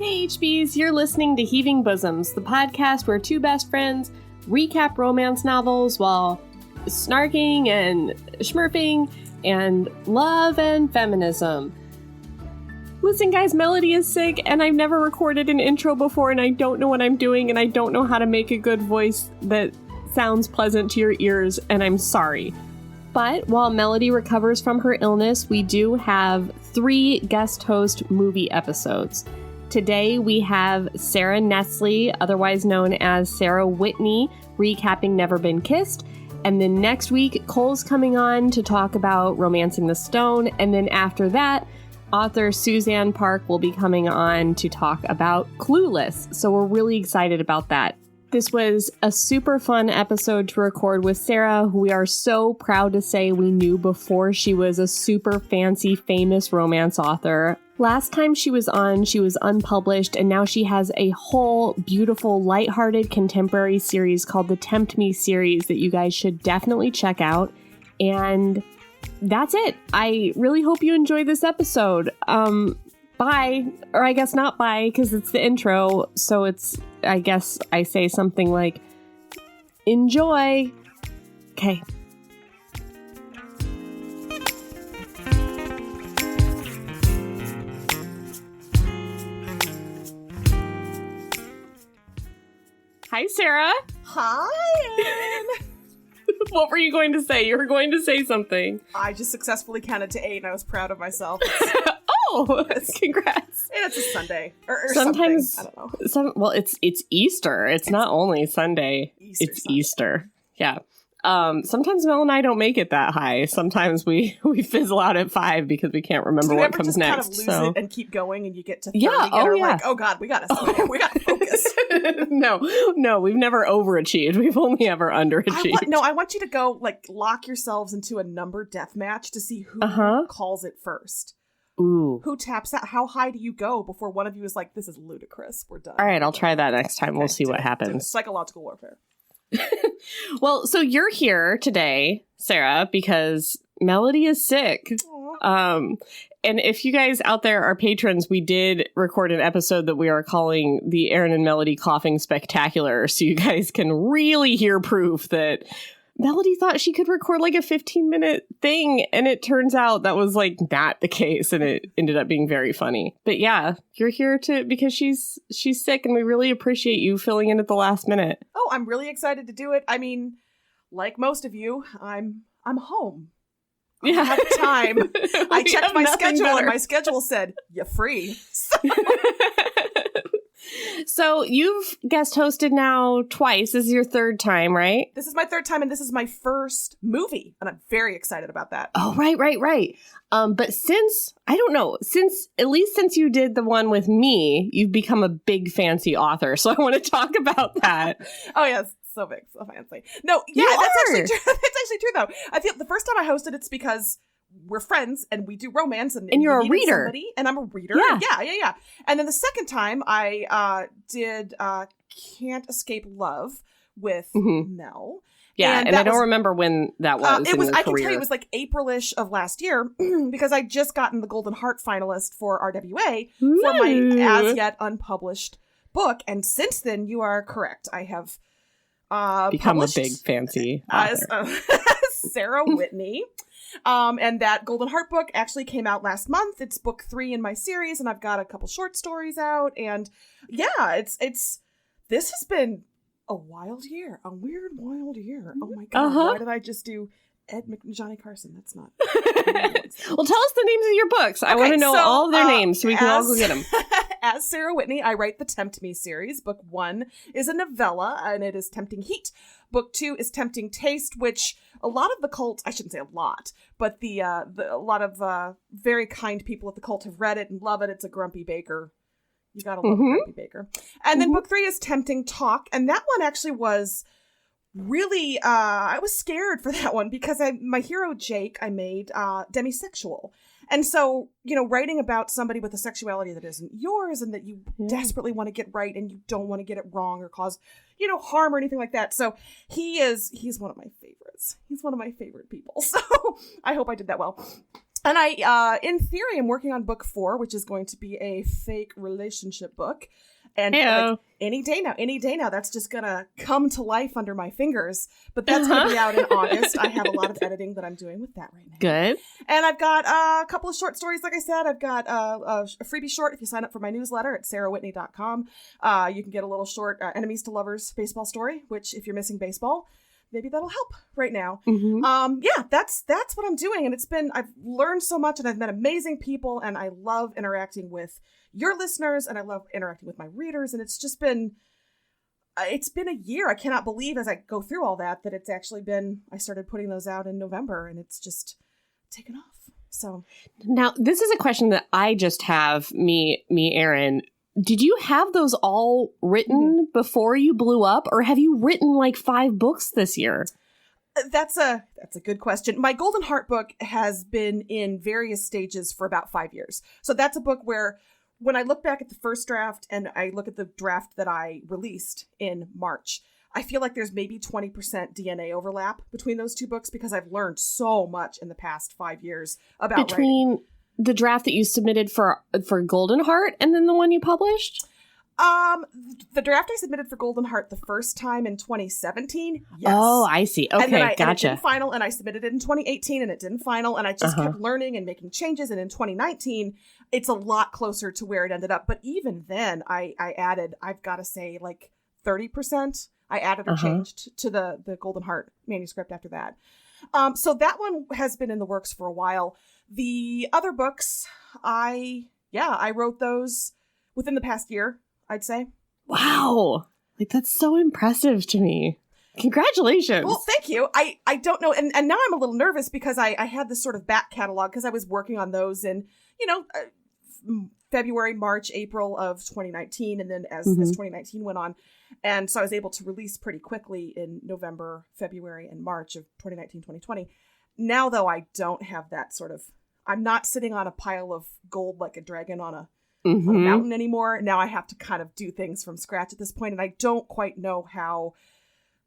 Hey HBs, you're listening to Heaving Bosoms, the podcast where two best friends recap romance novels while snarking and schmurfing and love and feminism. Listen guys, Melody is sick and I've never recorded an intro before and I don't know what I'm doing and I don't know how to make a good voice that sounds pleasant to your ears and I'm sorry. But while Melody recovers from her illness, we do have 3 guest host movie episodes. Today we have Sara Nestle, otherwise known as Sara Whitney, recapping Never Been Kissed. And then next week, Cole's coming on to talk about Romancing the Stone. And then after that, author Suzanne Park will be coming on to talk about Clueless. So we're really excited about that. This was a super fun episode to record with Sara, who we are so proud to say we knew before she was a super fancy, famous romance author. Last time she was on, she was unpublished, and now she has a whole beautiful, lighthearted contemporary series called the Tempt Me series that you guys should definitely check out. And that's it. I really hope you enjoy this episode. Bye. Or I guess not bye, because it's the intro, so it's, I guess I say something like, enjoy. Okay. Hi, Sara. Hi, Anne. What were you going to say? You were going to say something. I just successfully counted to 8 and I was proud of myself. Oh, congrats. And it's a Sunday. Or sometimes, something. I don't know. Well, it's Easter. It's not only Sunday. It's Sunday. Easter. Yeah. Sometimes Mel and I don't make it that high. Sometimes we fizzle out at 5 because we can't remember what comes just next. Kind of lose it and keep going, and you get to 30 and yeah. like, oh God, we gotta focus. No, we've never overachieved. We've only ever underachieved. I want you to go lock yourselves into a number death match to see who calls it first. Ooh. Who taps out? How high do you go before one of you is like, this is ludicrous, we're done? All right, I'll try that next time. We'll see what happens. Psychological warfare. Well, so you're here today, Sara, because Melody is sick. And if you guys out there are patrons, we did record an episode that we are calling the Aaron and Melody Coughing Spectacular, so you guys can really hear proof that Melody thought she could record like a 15-minute thing, and it turns out that was not the case, and it ended up being very funny. But yeah, you're here because she's sick, and we really appreciate you filling in at the last minute. Oh, I'm really excited to do it. I mean, like most of you, I'm home. Yeah. I have time. I checked my schedule, better. and my schedule said, you're free. So you've guest hosted now twice. This is your 3rd time, right? This is my 3rd time, and this is my first movie, and I'm very excited about that. Oh, right. But since you did the one with me, you've become a big fancy author. So I want to talk about that. Oh, yes. So big, so fancy. No, yeah, that's actually true. That's actually true, though. I feel the first time I hosted, it's because we're friends and we do romance, and you're a reader. Somebody, and I'm a reader. Yeah. And then the second time I did Can't Escape Love with Mel. Yeah, and I don't remember when that was. It was. I can career. tell you, it was like April-ish of last year because I just gotten the Golden Heart finalist for RWA for my as yet unpublished book, and since then, you are correct. I have become a big fancy author. Sara Whitney. And that Golden Heart book actually came out last month. It's book 3 in my series, and I've got a couple short stories out. And yeah, it's this has been a wild year, a weird wild year. Oh my God, why did I just do Johnny Carson? That's not. Well, tell us the names of your books. I want to know all of their names so we can all go get them. As Sara Whitney, I write the Tempt Me series. Book 1 is a novella, and it is Tempting Heat. Book 2 is Tempting Taste, which a lot of the cult, I shouldn't say a lot, but a lot of very kind people at the cult have read it and love it. It's a grumpy baker. You gotta love a grumpy baker. And then book 3 is Tempting Talk, and that one actually was really, I was scared for that one because my hero Jake, I made demisexual. And so, writing about somebody with a sexuality that isn't yours and that you desperately want to get right and you don't want to get it wrong or cause, harm or anything like that. So he's one of my favorites. He's one of my favorite people. So I hope I did that well. And I, in theory, I'm working on book 4, which is going to be a fake relationship book. And like, any day now, that's just going to come to life under my fingers. But that's going to be out in August. I have a lot of editing that I'm doing with that right now. Good. And I've got a couple of short stories, like I said. I've got a freebie short if you sign up for my newsletter at sarawhitney.com. You can get a little short Enemies to Lovers baseball story, which if you're missing baseball, maybe that'll help right now. Yeah, that's what I'm doing. And I've learned so much and I've met amazing people and I love interacting with your listeners and I love interacting with my readers. And it's been a year. I cannot believe as I go through all that it's actually been, I started putting those out in November and it's just taken off. So now this is a question that I just have, Erin. Did you have those all written before you blew up, or have you written like 5 books this year? That's a good question. My Golden Heart book has been in various stages for about 5 years. So that's a book where when I look back at the first draft and I look at the draft that I released in March, I feel like there's maybe 20% DNA overlap between those 2 books because I've learned so much in the past 5 years about writing. The draft that you submitted for Golden Heart and then the one you published? The draft I submitted for Golden Heart the first time in 2017. Yes. Oh, I see. Okay, gotcha. And it didn't final, and I submitted it in 2018, and it didn't final, and I just kept learning and making changes. And in 2019, it's a lot closer to where it ended up. But even then, I added, I've got to say, like 30%. I added or changed to the Golden Heart manuscript after that. So that one has been in the works for a while. The other books, I wrote those within the past year, I'd say. Wow. Like, that's so impressive to me. Congratulations. Well, thank you. I don't know. And now I'm a little nervous because I had this sort of back catalog because I was working on those in, February, March, April of 2019. And then as 2019 went on. And so I was able to release pretty quickly in November, February, and March of 2019, 2020. Now, though, I don't have that sort of, I'm not sitting on a pile of gold like a dragon on a mountain anymore. Now I have to kind of do things from scratch at this point, and I don't quite know how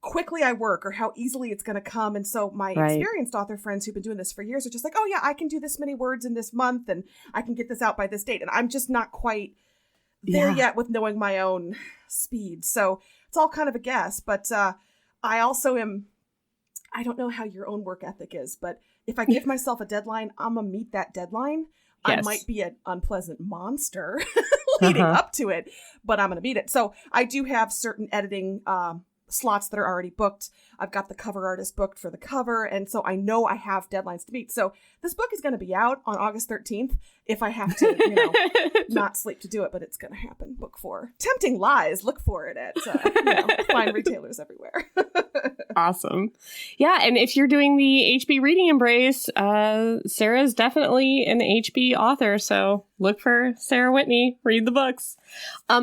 quickly I work or how easily it's going to come. And so my experienced author friends who've been doing this for years are just like, oh yeah, I can do this many words in this month and I can get this out by this date. And I'm just not quite there yet with knowing my own speed. So it's all kind of a guess, but I also am, I don't know how your own work ethic is, but if I give myself a deadline, I'm going to meet that deadline. Yes. I might be an unpleasant monster leading up to it, but I'm going to beat it. So I do have certain editing slots that are already booked. I've got the cover artist booked for the cover. And so I know I have deadlines to meet. So this book is going to be out on August 13th if I have to, not sleep to do it, but it's going to happen. Book 4. Tempting Lies. Look for it at fine retailers everywhere. Awesome. Yeah. And if you're doing the HB Reading Embrace, Sarah's definitely an HB author. So look for Sara Whitney. Read the books.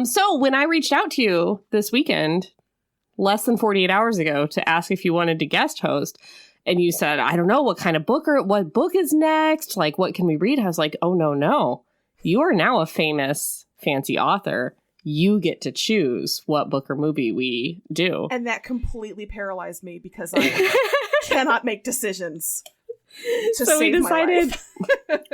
So when I reached out to you this weekend, less than 48 hours ago, to ask if you wanted to guest host, and you said, I don't know what kind of book or what book is next. Like, what can we read? I was like, oh, no. You are now a famous, fancy author. You get to choose what book or movie we do. And that completely paralyzed me because I cannot make decisions. So we decided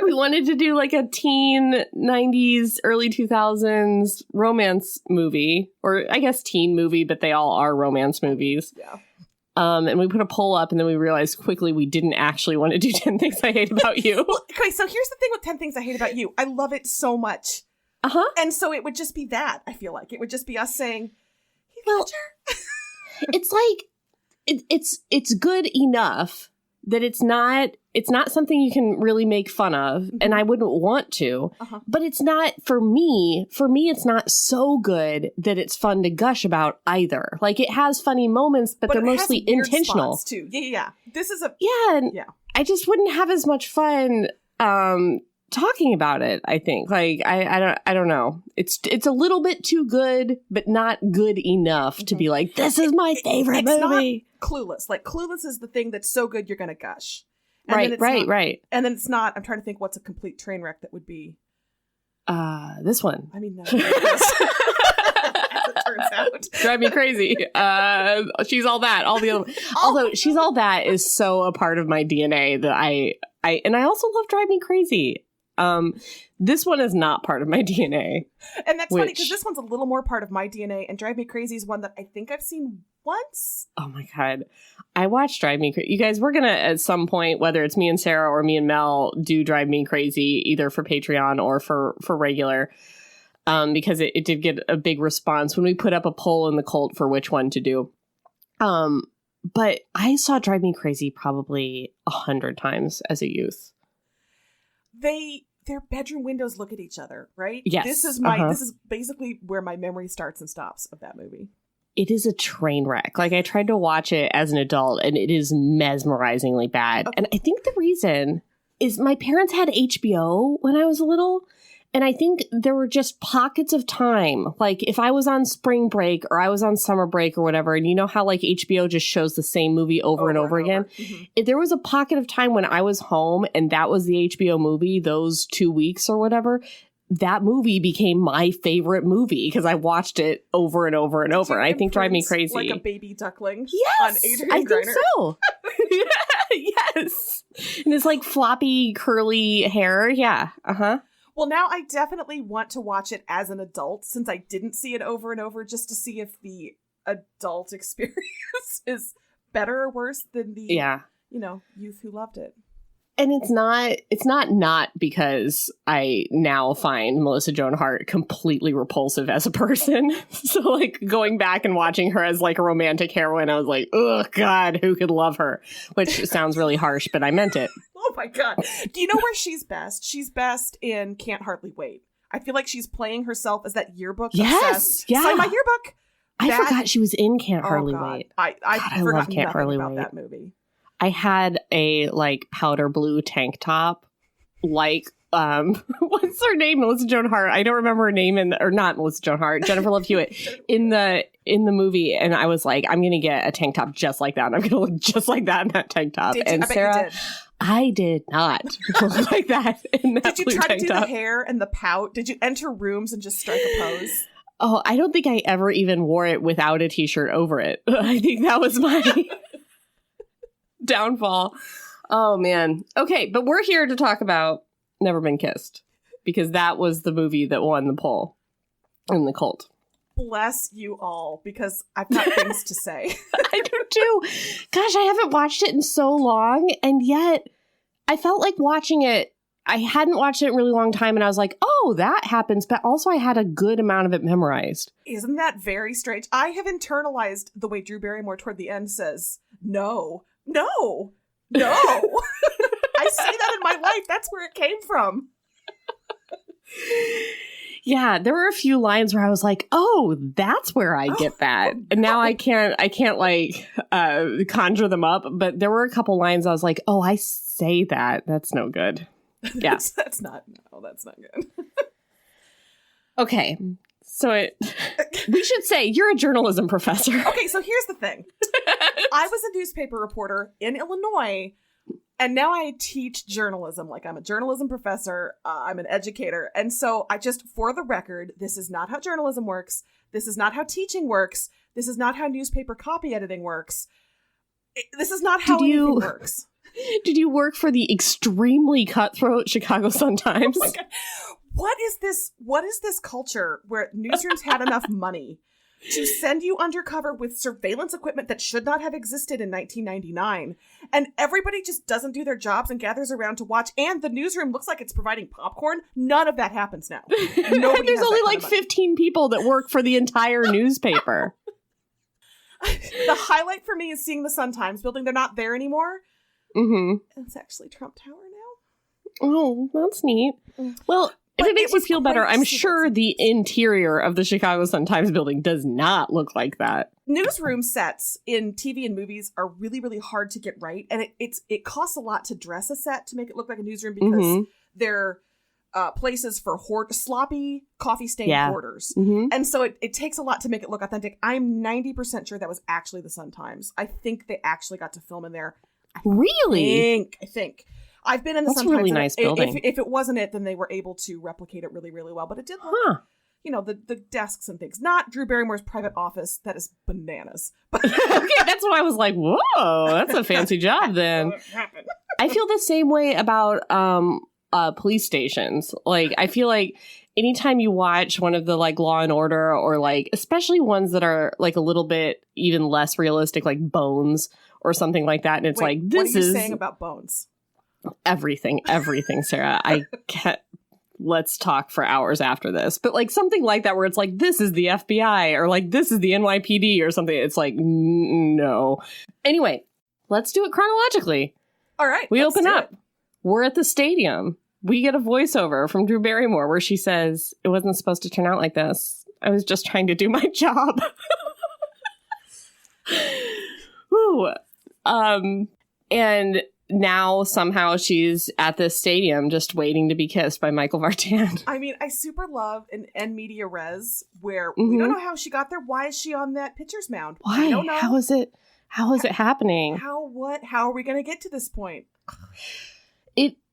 we wanted to do like a teen 90s, early 2000s romance movie, or I guess teen movie, but they all are romance movies. Yeah. And we put a poll up and then we realized quickly we didn't actually want to do 10 Things I Hate About You. Well, okay, so here's the thing with 10 Things I Hate About You. I love it so much. And so it would just be that, I feel like. It would just be us saying, Heath Ledger. It's like, it's good enough that it's not something you can really make fun of, and I wouldn't want to, but it's not, for me, it's not so good that it's fun to gush about either. Like, it has funny moments, but they're mostly intentional. Too. Yeah. This is I just wouldn't have as much fun talking about it, I think. Like, I don't know. It's a little bit too good, but not good enough to be like, this is my favorite movie. Not Clueless. Like, Clueless is the thing that's so good you're gonna gush. And right. And then it's not, I'm trying to think what's a complete train wreck that would be. This one. I mean, no. As it turns out. Drive me crazy. She's All That. All the other. Although She's All That is so a part of my DNA that I also love Drive Me Crazy. This one is not part of my DNA. And that's funny because this one's a little more part of my DNA, and Drive Me Crazy is one that I think I've seen once. Oh my God. I watched Drive Me Crazy. You guys, we're going to, at some point, whether it's me and Sarah or me and Mel, do Drive Me Crazy, either for Patreon or for regular. Because it did get a big response when we put up a poll in the cult for which one to do. But I saw Drive Me Crazy probably 100 times as a youth. Their bedroom windows look at each other, right? Yes. This is basically where my memory starts and stops of that movie. It is a train wreck. Like, I tried to watch it as an adult, and it is mesmerizingly bad. Okay. And I think the reason is my parents had HBO when I was little, and I think there were just pockets of time. Like, if I was on spring break or I was on summer break or whatever, and you know how, like, HBO just shows the same movie over and over again? Mm-hmm. There was a pocket of time when I was home, and that was the HBO movie, those 2 weeks or whatever. That movie became my favorite movie because I watched it over and over and over. I think Drive Me Crazy. Like a baby duckling. Yes, on Adrian I Griner. think so. Yes, and it's like floppy, curly hair. Yeah. Well, now I definitely want to watch it as an adult since I didn't see it over and over, just to see if the adult experience is better or worse than the youth who loved it. And it's not because I now find Melissa Joan Hart completely repulsive as a person. So, like, going back and watching her as, like, a romantic heroine, I was like, oh, God, who could love her? Which sounds really harsh, but I meant it. Oh, my God. Do you know where she's best? She's best in Can't Hardly Wait. I feel like she's playing herself as that yearbook obsessed. Yeah. Sign my yearbook. I forgot she was in Can't Hardly Wait. I forgot nothing about that movie. I had a, like, powder blue tank top, like, what's her name? Melissa Joan Hart. I don't remember her name or not Melissa Joan Hart, Jennifer Love Hewitt in the movie. And I was like, I'm going to get a tank top just like that. And I'm going to look just like that in that tank top. And Sarah, I did not look like that in that Did you blue try to do top. the hair and the pout? Did you enter rooms and just strike a pose? Oh, I don't think I ever even wore it without a t-shirt over it. I think that was my downfall. Oh, man. Okay, but we're here to talk about Never Been Kissed because that was the movie that won the poll in the cult. Bless you all, because I've got things to say. I do too. Gosh, I haven't watched it in so long, and yet I felt like watching it. I hadn't watched it in a really long time, and I was like, oh, that happens, but also I had a good amount of it memorized. Isn't that very strange? I have internalized the way Drew Barrymore toward the end says, no. I say that in my life. That's where it came from. Yeah, there were a few lines where I was like, oh, that's where I get that. And now I can't like conjure them up. But there were a couple lines I was like, oh, I say that. That's no good. Yeah. that's not good. Okay. So we should say you're a journalism professor. Okay, so here's the thing. I was a newspaper reporter in Illinois, and now I teach journalism. Like, I'm a journalism professor. I'm an educator. And so for the record, this is not how journalism works. This is not how teaching works. This is not how newspaper copy editing works. This is not how anything works. Did you work for the extremely cutthroat Chicago Sun-Times? Oh my God. What is this culture where newsrooms had enough money to send you undercover with surveillance equipment that should not have existed in 1999, and everybody just doesn't do their jobs and gathers around to watch, and the newsroom looks like it's providing popcorn? None of that happens now. There's only like 15 people that work for the entire newspaper. The highlight for me is seeing the Sun-Times building. They're not there anymore. Mm-hmm. It's actually Trump Tower now. Oh, that's neat. Well, if it makes you feel better, I'm sure the interior of the Chicago Sun-Times building does not look like that. Newsroom sets in TV and movies are really, really hard to get right. And it costs a lot to dress a set to make it look like a newsroom because they're places for sloppy, coffee-stained hoarders. Mm-hmm. And so it takes a lot to make it look authentic. I'm 90% sure that was actually the Sun-Times. I think they actually got to film in there. Really? I think. I've been in the Sun-Times. That's a really nice building. If it wasn't it, then they were able to replicate it really, really well. But it did look, the desks and things. Not Drew Barrymore's private office. That is bananas. But okay, that's why I was like, whoa, that's a fancy job then. I feel the same way about police stations. Like, I feel like anytime you watch one of the like Law and Order, or like especially ones that are like a little bit even less realistic, like Bones or something like that, and it's Wait, like, this what are you is saying about Bones? everything, Sarah. I can't. Let's talk for hours after this. But like something like that where it's like, this is the FBI, or like, this is the NYPD or something. It's like, no. Anyway, let's do it chronologically. All right. We open up. We're at the stadium. We get a voiceover from Drew Barrymore where she says, it wasn't supposed to turn out like this. I was just trying to do my job. Ooh. And now somehow she's at this stadium just waiting to be kissed by Michael Vartan. I mean, I super love an en media res where we don't know how she got there. Why is she on that pitcher's mound? Why? I don't know. How is it happening? How are we going to get to this point?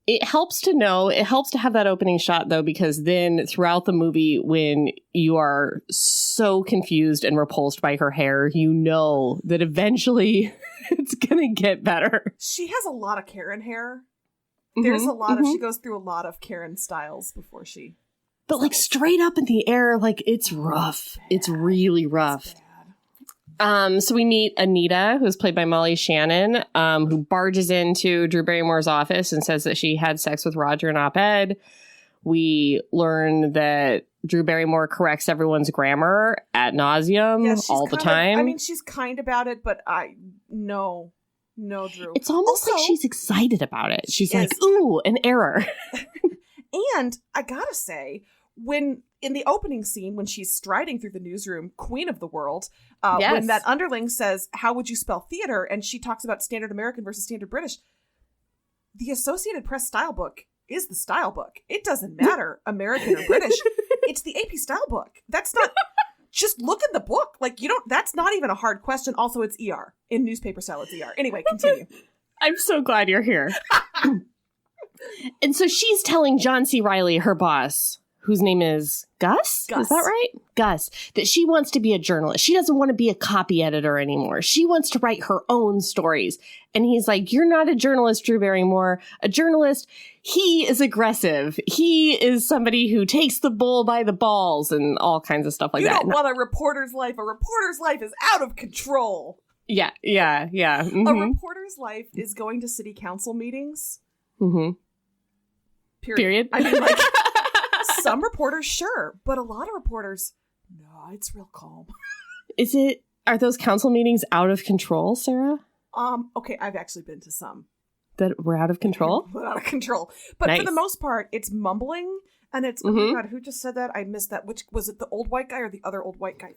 It helps to know. It helps to have that opening shot, though, because then throughout the movie, when you are so confused and repulsed by her hair, you know that eventually it's going to get better. She has a lot of Karen hair. There's a lot of, she goes through a lot of Karen styles before she. But like straight up in the air, like it's rough. It's really rough. So we meet Anita, who's played by Molly Shannon, who barges into Drew Barrymore's office and says that she had sex with Roger in op-ed. We learn that Drew Barrymore corrects everyone's grammar ad nauseum all the time. I mean, she's kind about it, but no, Drew. It's almost like she's excited about it. She's like, ooh, an error. And I gotta say, when in the opening scene, when she's striding through the newsroom, queen of the world, when that underling says, how would you spell theater? And she talks about standard American versus standard British. The Associated Press style book is the style book. It doesn't matter, American or British. It's the AP style book. That's not, just look in the book. Like, that's not even a hard question. Also, it's ER. In newspaper style, it's ER. Anyway, continue. I'm so glad you're here. And so she's telling John C. Reilly, her boss, whose name is Gus? Is that right? Gus. That she wants to be a journalist. She doesn't want to be a copy editor anymore. She wants to write her own stories. And he's like, you're not a journalist, Drew Barrymore. A journalist, he is aggressive. He is somebody who takes the bull by the balls and all kinds of stuff like that. You don't want a reporter's life. A reporter's life is out of control. Yeah. Mm-hmm. A reporter's life is going to city council meetings. Mm-hmm. Period. I mean, like, some reporters, sure, but a lot of reporters, no, it's real calm. Are those council meetings out of control, Sarah? Okay, I've actually been to some. That were out of control? Out of control. But nice. For the most part, it's mumbling, and it's, oh my God, who just said that? I missed that. Which, was it the old white guy or the other old white guy?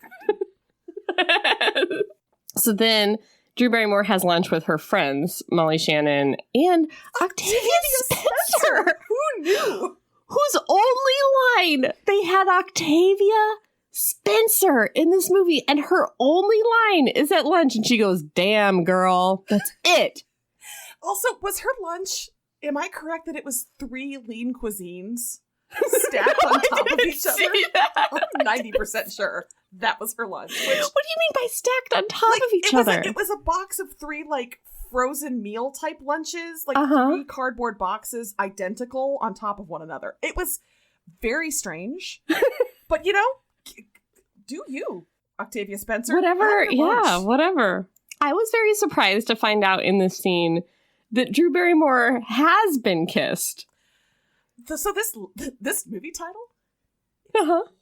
So then Drew Barrymore has lunch with her friends, Molly Shannon and Octavia Spencer. Who knew? Whose only line, they had Octavia Spencer in this movie, and her only line is at lunch, and she goes, damn, girl, that's it. Also, was her lunch, am I correct that it was 3 lean cuisines stacked on top of each other? I'm 90% sure that was her lunch. What do you mean by stacked on top of each other? It was a box of 3, like, frozen meal type lunches, like 3 cardboard boxes identical on top of one another. It was very strange. But, do you, Octavia Spencer? Whatever. Yeah, whatever. I was very surprised to find out in this scene that Drew Barrymore has been kissed. So this movie title?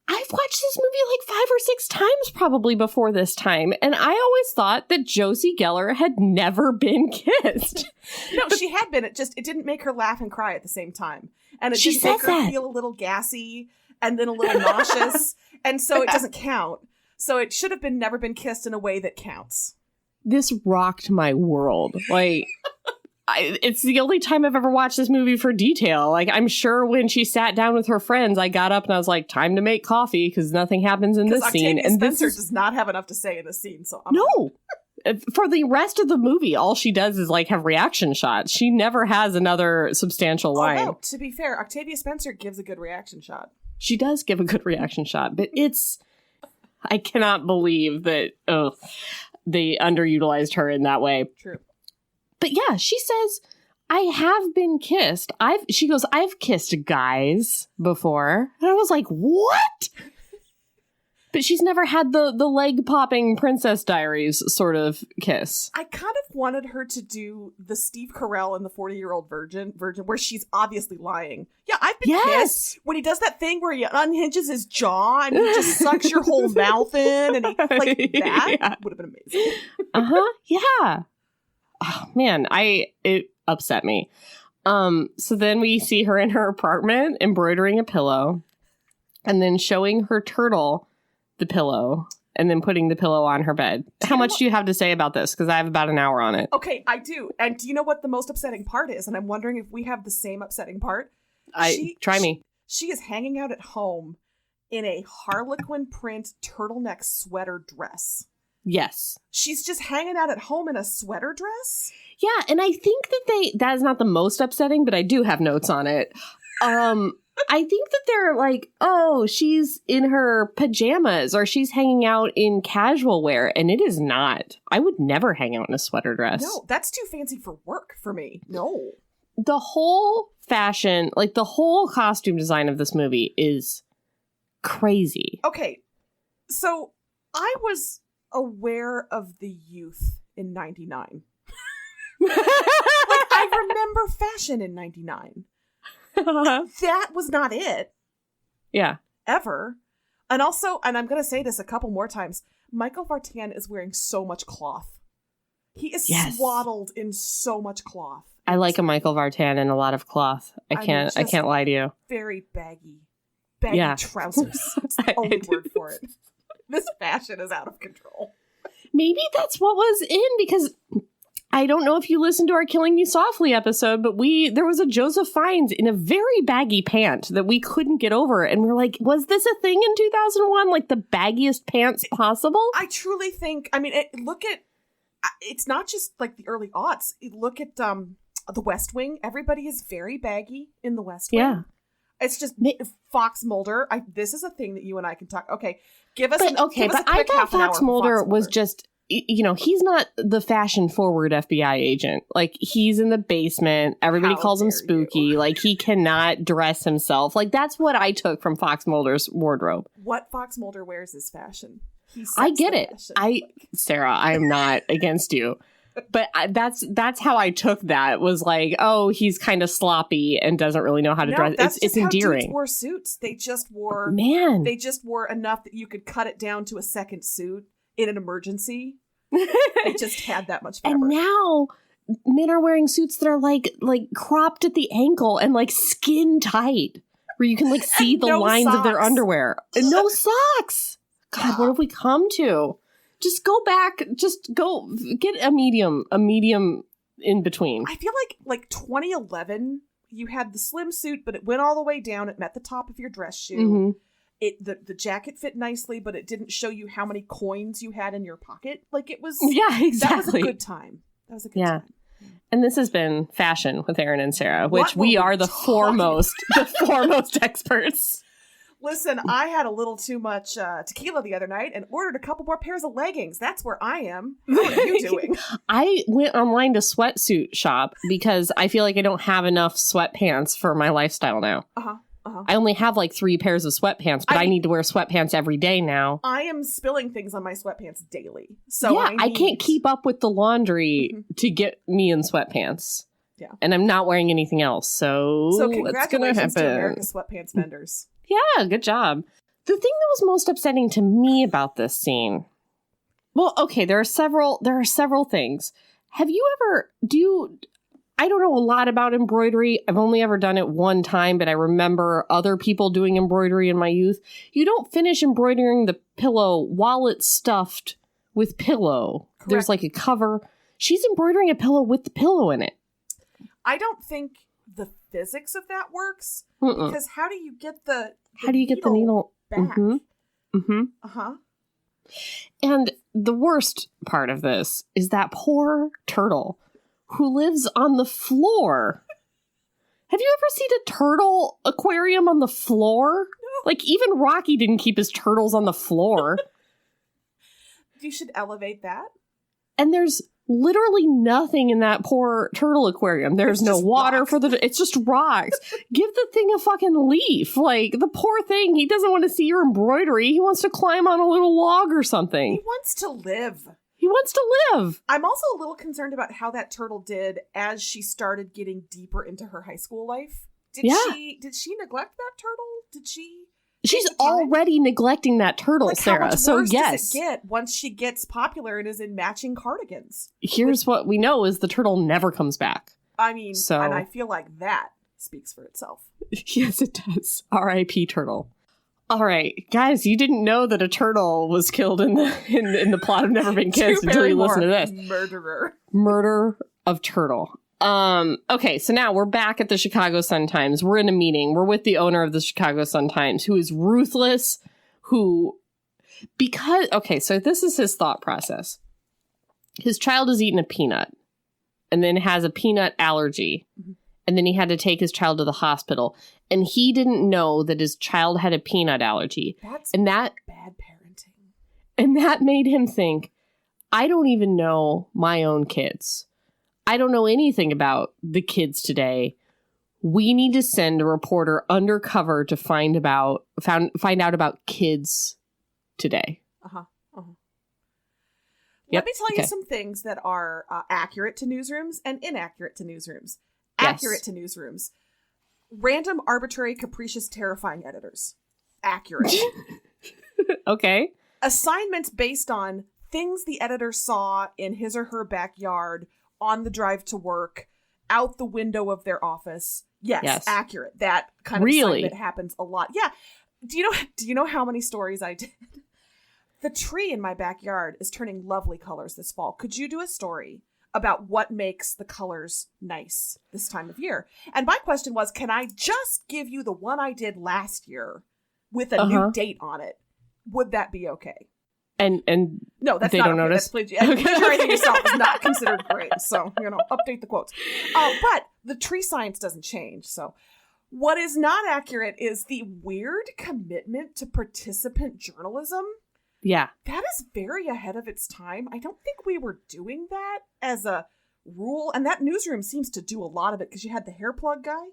I've watched this movie like 5 or 6 times probably before this time, and I always thought that Josie Geller had never been kissed. No, she had been. It didn't make her laugh and cry at the same time. And it didn't make her feel a little gassy and then a little nauseous, and so it doesn't count. So it should have been never been kissed in a way that counts. This rocked my world. Like, it's the only time I've ever watched this movie for detail. Like, I'm sure when she sat down with her friends, I got up and I was like, time to make coffee because nothing happens in this scene. And Spencer does not have enough to say in this scene. So no. For the rest of the movie, all she does is like have reaction shots. She never has another substantial line. Although, to be fair, Octavia Spencer gives a good reaction shot. She does give a good reaction shot, but I cannot believe that they underutilized her in that way. True. But yeah, she says, I have been kissed. She goes, I've kissed guys before. And I was like, what? But she's never had the leg popping Princess Diaries sort of kiss. I kind of wanted her to do the Steve Carell in the 40-Year-Old Virgin, where she's obviously lying. Yeah, I've been kissed. When he does that thing where he unhinges his jaw and he just sucks your whole mouth in, and he like that would have been amazing. Yeah. Oh man, it upset me. So then we see her in her apartment embroidering a pillow, and then showing her turtle the pillow, and then putting the pillow on her bed. How much do you have to say about this? Because I have about an hour on it. Okay, I do. And do you know what the most upsetting part is? And I'm wondering if we have the same upsetting part. Try me. She is hanging out at home in a Harlequin print turtleneck sweater dress. Yes. She's just hanging out at home in a sweater dress? Yeah, and I think that is not the most upsetting, but I do have notes on it. I think that they're like, oh, she's in her pajamas or she's hanging out in casual wear. And it is not. I would never hang out in a sweater dress. No, that's too fancy for work for me. No. The whole fashion, like the whole costume design of this movie is crazy. Okay. So I was aware of the youth in 99. Like, I remember fashion in 99. That was not it. Yeah. Ever. And also, and I'm going to say this a couple more times, Michael Vartan is wearing so much cloth. He is swaddled in so much cloth. I like a Michael Vartan in a lot of cloth. I can't lie to you. Very baggy trousers. It's the only word for it. This fashion is out of control. Maybe that's what was in, because I don't know if you listened to our Killing Me Softly episode, but there was a Joseph Fiennes in a very baggy pant that we couldn't get over. And we're like, was this a thing in 2001? Like the baggiest pants possible? I truly think, I mean, it's not just like the early aughts. Look at The West Wing. Everybody is very baggy in The West Wing. Yeah. It's just Fox Mulder. This is a thing that you and I can talk. Okay. Give us but I thought Fox Mulder was just, he's not the fashion forward FBI agent. Like, he's in the basement. Everybody calls him spooky. You. Like, he cannot dress himself. Like, that's what I took from Fox Mulder's wardrobe. What Fox Mulder wears is fashion. I get it. Sarah, I am not against you. But that's how I took that, was like, oh, he's kind of sloppy and doesn't really know how to dress. It's endearing. Dudes wore suits. They just wore enough that you could cut it down to a second suit in an emergency. They just had that much fabric. And now men are wearing suits that are like cropped at the ankle and like skin tight, where you can like see the lines of their underwear. And no socks. God, what have we come to? Just go back. Just go get a medium in between. I feel like 2011, you had the slim suit, but it went all the way down. It met the top of your dress shoe. Mm-hmm. The jacket fit nicely, but it didn't show you how many coins you had in your pocket. Like, it was. Yeah, exactly. That was a good time. Time. And this has been Fashion with Aaron and Sarah, which we are the foremost experts. Listen, I had a little too much tequila the other night and ordered a couple more pairs of leggings. That's where I am. How are you doing? I went online to sweatsuit shop because I feel like I don't have enough sweatpants for my lifestyle now. I only have like 3 pairs of sweatpants, but I need to wear sweatpants every day now. I am spilling things on my sweatpants daily. So yeah, I can't keep up with the laundry to get me in sweatpants. Yeah. And I'm not wearing anything else. So congratulations to America's sweatpants vendors. Yeah, good job. The thing that was most upsetting to me about this scene. Well, okay, there are several things. Have you ever I don't know a lot about embroidery. I've only ever done it one time, but I remember other people doing embroidery in my youth. You don't finish embroidering the pillow while it's stuffed with pillow. Correct. There's like a cover. She's embroidering a pillow with the pillow in it. I don't think the physics of that works, because how do you get the needle back? And the worst part of this is that poor turtle who lives on the floor. Have you ever seen a turtle aquarium on the floor? No. Like, even Rocky didn't keep his turtles on the floor. You should elevate that. And there's literally nothing in that poor turtle aquarium. There's no water rocks. it's just rocks. Give the thing a fucking leaf. Like, the poor thing, he doesn't want to see your embroidery. He wants to climb on a little log or something. He wants to live. He wants to live. I'm also a little concerned about how that turtle did as she started getting deeper into her high school life. Did she neglect that turtle? Did she? She's already neglecting that turtle, like, Sarah. How much so worse yes. does it get once she gets popular and is in matching cardigans? Here's what we know is the turtle never comes back. I mean, and I feel like that speaks for itself. Yes, it does. R.I.P. turtle. All right, guys, you didn't know that a turtle was killed in the plot of Never Been Kissed until you listen to this. Murder of turtle. Okay, so now we're back at the Chicago Sun-Times. We're in a meeting. We're with the owner of the Chicago Sun-Times, who is ruthless, so this is his thought process. His child has eaten a peanut and then has a peanut allergy. Mm-hmm. And then he had to take his child to the hospital. And he didn't know that his child had a peanut allergy. That's bad parenting. And that made him think, I don't even know my own kids. I don't know anything about the kids today. We need to send a reporter undercover to find out about kids today. Let me tell you some things that are accurate to newsrooms and inaccurate to newsrooms. Accurate to newsrooms. Random, arbitrary, capricious, terrifying editors. Accurate. Okay. Assignments based on things the editor saw in his or her backyard, on the drive to work, out the window of their office. Yes. Accurate. That kind of assignment happens a lot. Yeah. Do you know how many stories I did? The tree in my backyard is turning lovely colors this fall. Could you do a story about what makes the colors nice this time of year? And my question was, can I just give you the one I did last year with a new date on it? Would that be okay? And no, that's they not don't okay. notice. Plagiarizing yourself is not considered great. So, update the quotes. But the tree science doesn't change. So what is not accurate is the weird commitment to participant journalism. Yeah. That is very ahead of its time. I don't think we were doing that as a rule. And that newsroom seems to do a lot of it because you had the hair plug guy.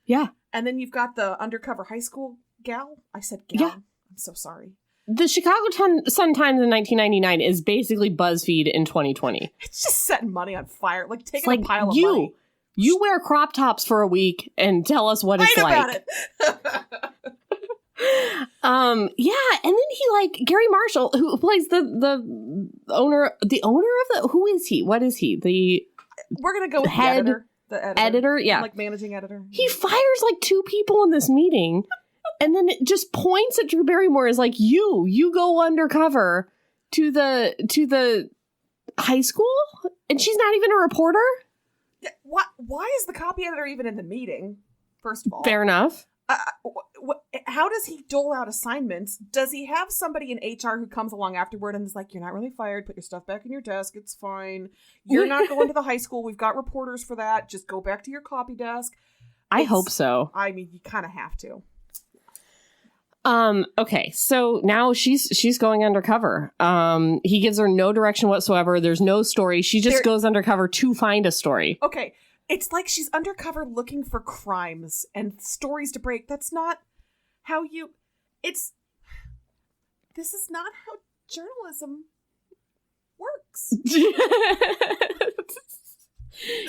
Yeah. And then you've got the undercover high school gal. I said gal. Yeah. I'm so sorry. The Chicago Sun-Times in 1999 is basically BuzzFeed in 2020. It's just setting money on fire. Like taking a pile of money. You wear crop tops for a week and tell us what it's like. Write about it. Yeah, and then he Gary Marshall, who plays the owner of the, who is he? What is he? We're gonna go with the editor, yeah, like managing editor. He fires like 2 people in this meeting, and then it just points at Drew Barrymore as like, you go undercover to the high school, and she's not even a reporter. Why is the copy editor even in the meeting? First of all, fair enough. How does he dole out assignments? Does he have somebody in HR who comes along afterward and is like, you're not really fired, put your stuff back in your desk, it's fine. You're not going to the high school, we've got reporters for that, just go back to your copy desk. I hope so. I mean, you kind of have to. Okay, so now she's going undercover. He gives her no direction whatsoever. There's no story. She just goes undercover to find a story. Okay. It's like she's undercover looking for crimes and stories to break. That's not how this is not how journalism works.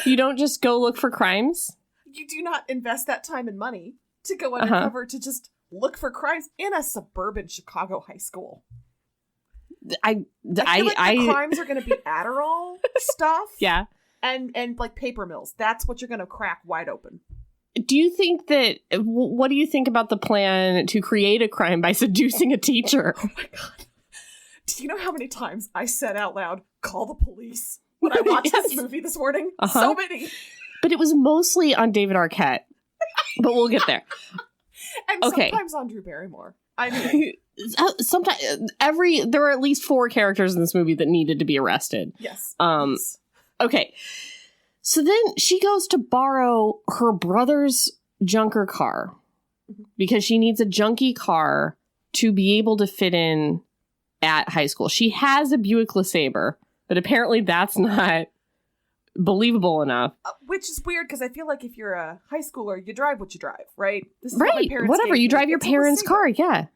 You don't just go look for crimes? You do not invest that time and money to go undercover to just look for crimes in a suburban Chicago high school. I feel like the crimes are going to be Adderall stuff. Yeah. And like paper mills. That's what you're going to crack wide open. Do you think that, what do you think about the plan to create a crime by seducing a teacher? Oh my God. Do you know how many times I said out loud, call the police when I watched this movie this morning? So many. But it was mostly on David Arquette. But we'll get there. And sometimes on Drew Barrymore. I mean, sometimes there were at least 4 characters in this movie that needed to be arrested. Yes. Okay. So then she goes to borrow her brother's junker car because she needs a junky car to be able to fit in at high school. She has a Buick LeSabre, But apparently that's not believable enough. Which is weird because I feel like if you're a high schooler, you drive what you drive, right? This is Right. what my parents Whatever. gave You me. drive your It's a parents' receiver. car. Yeah.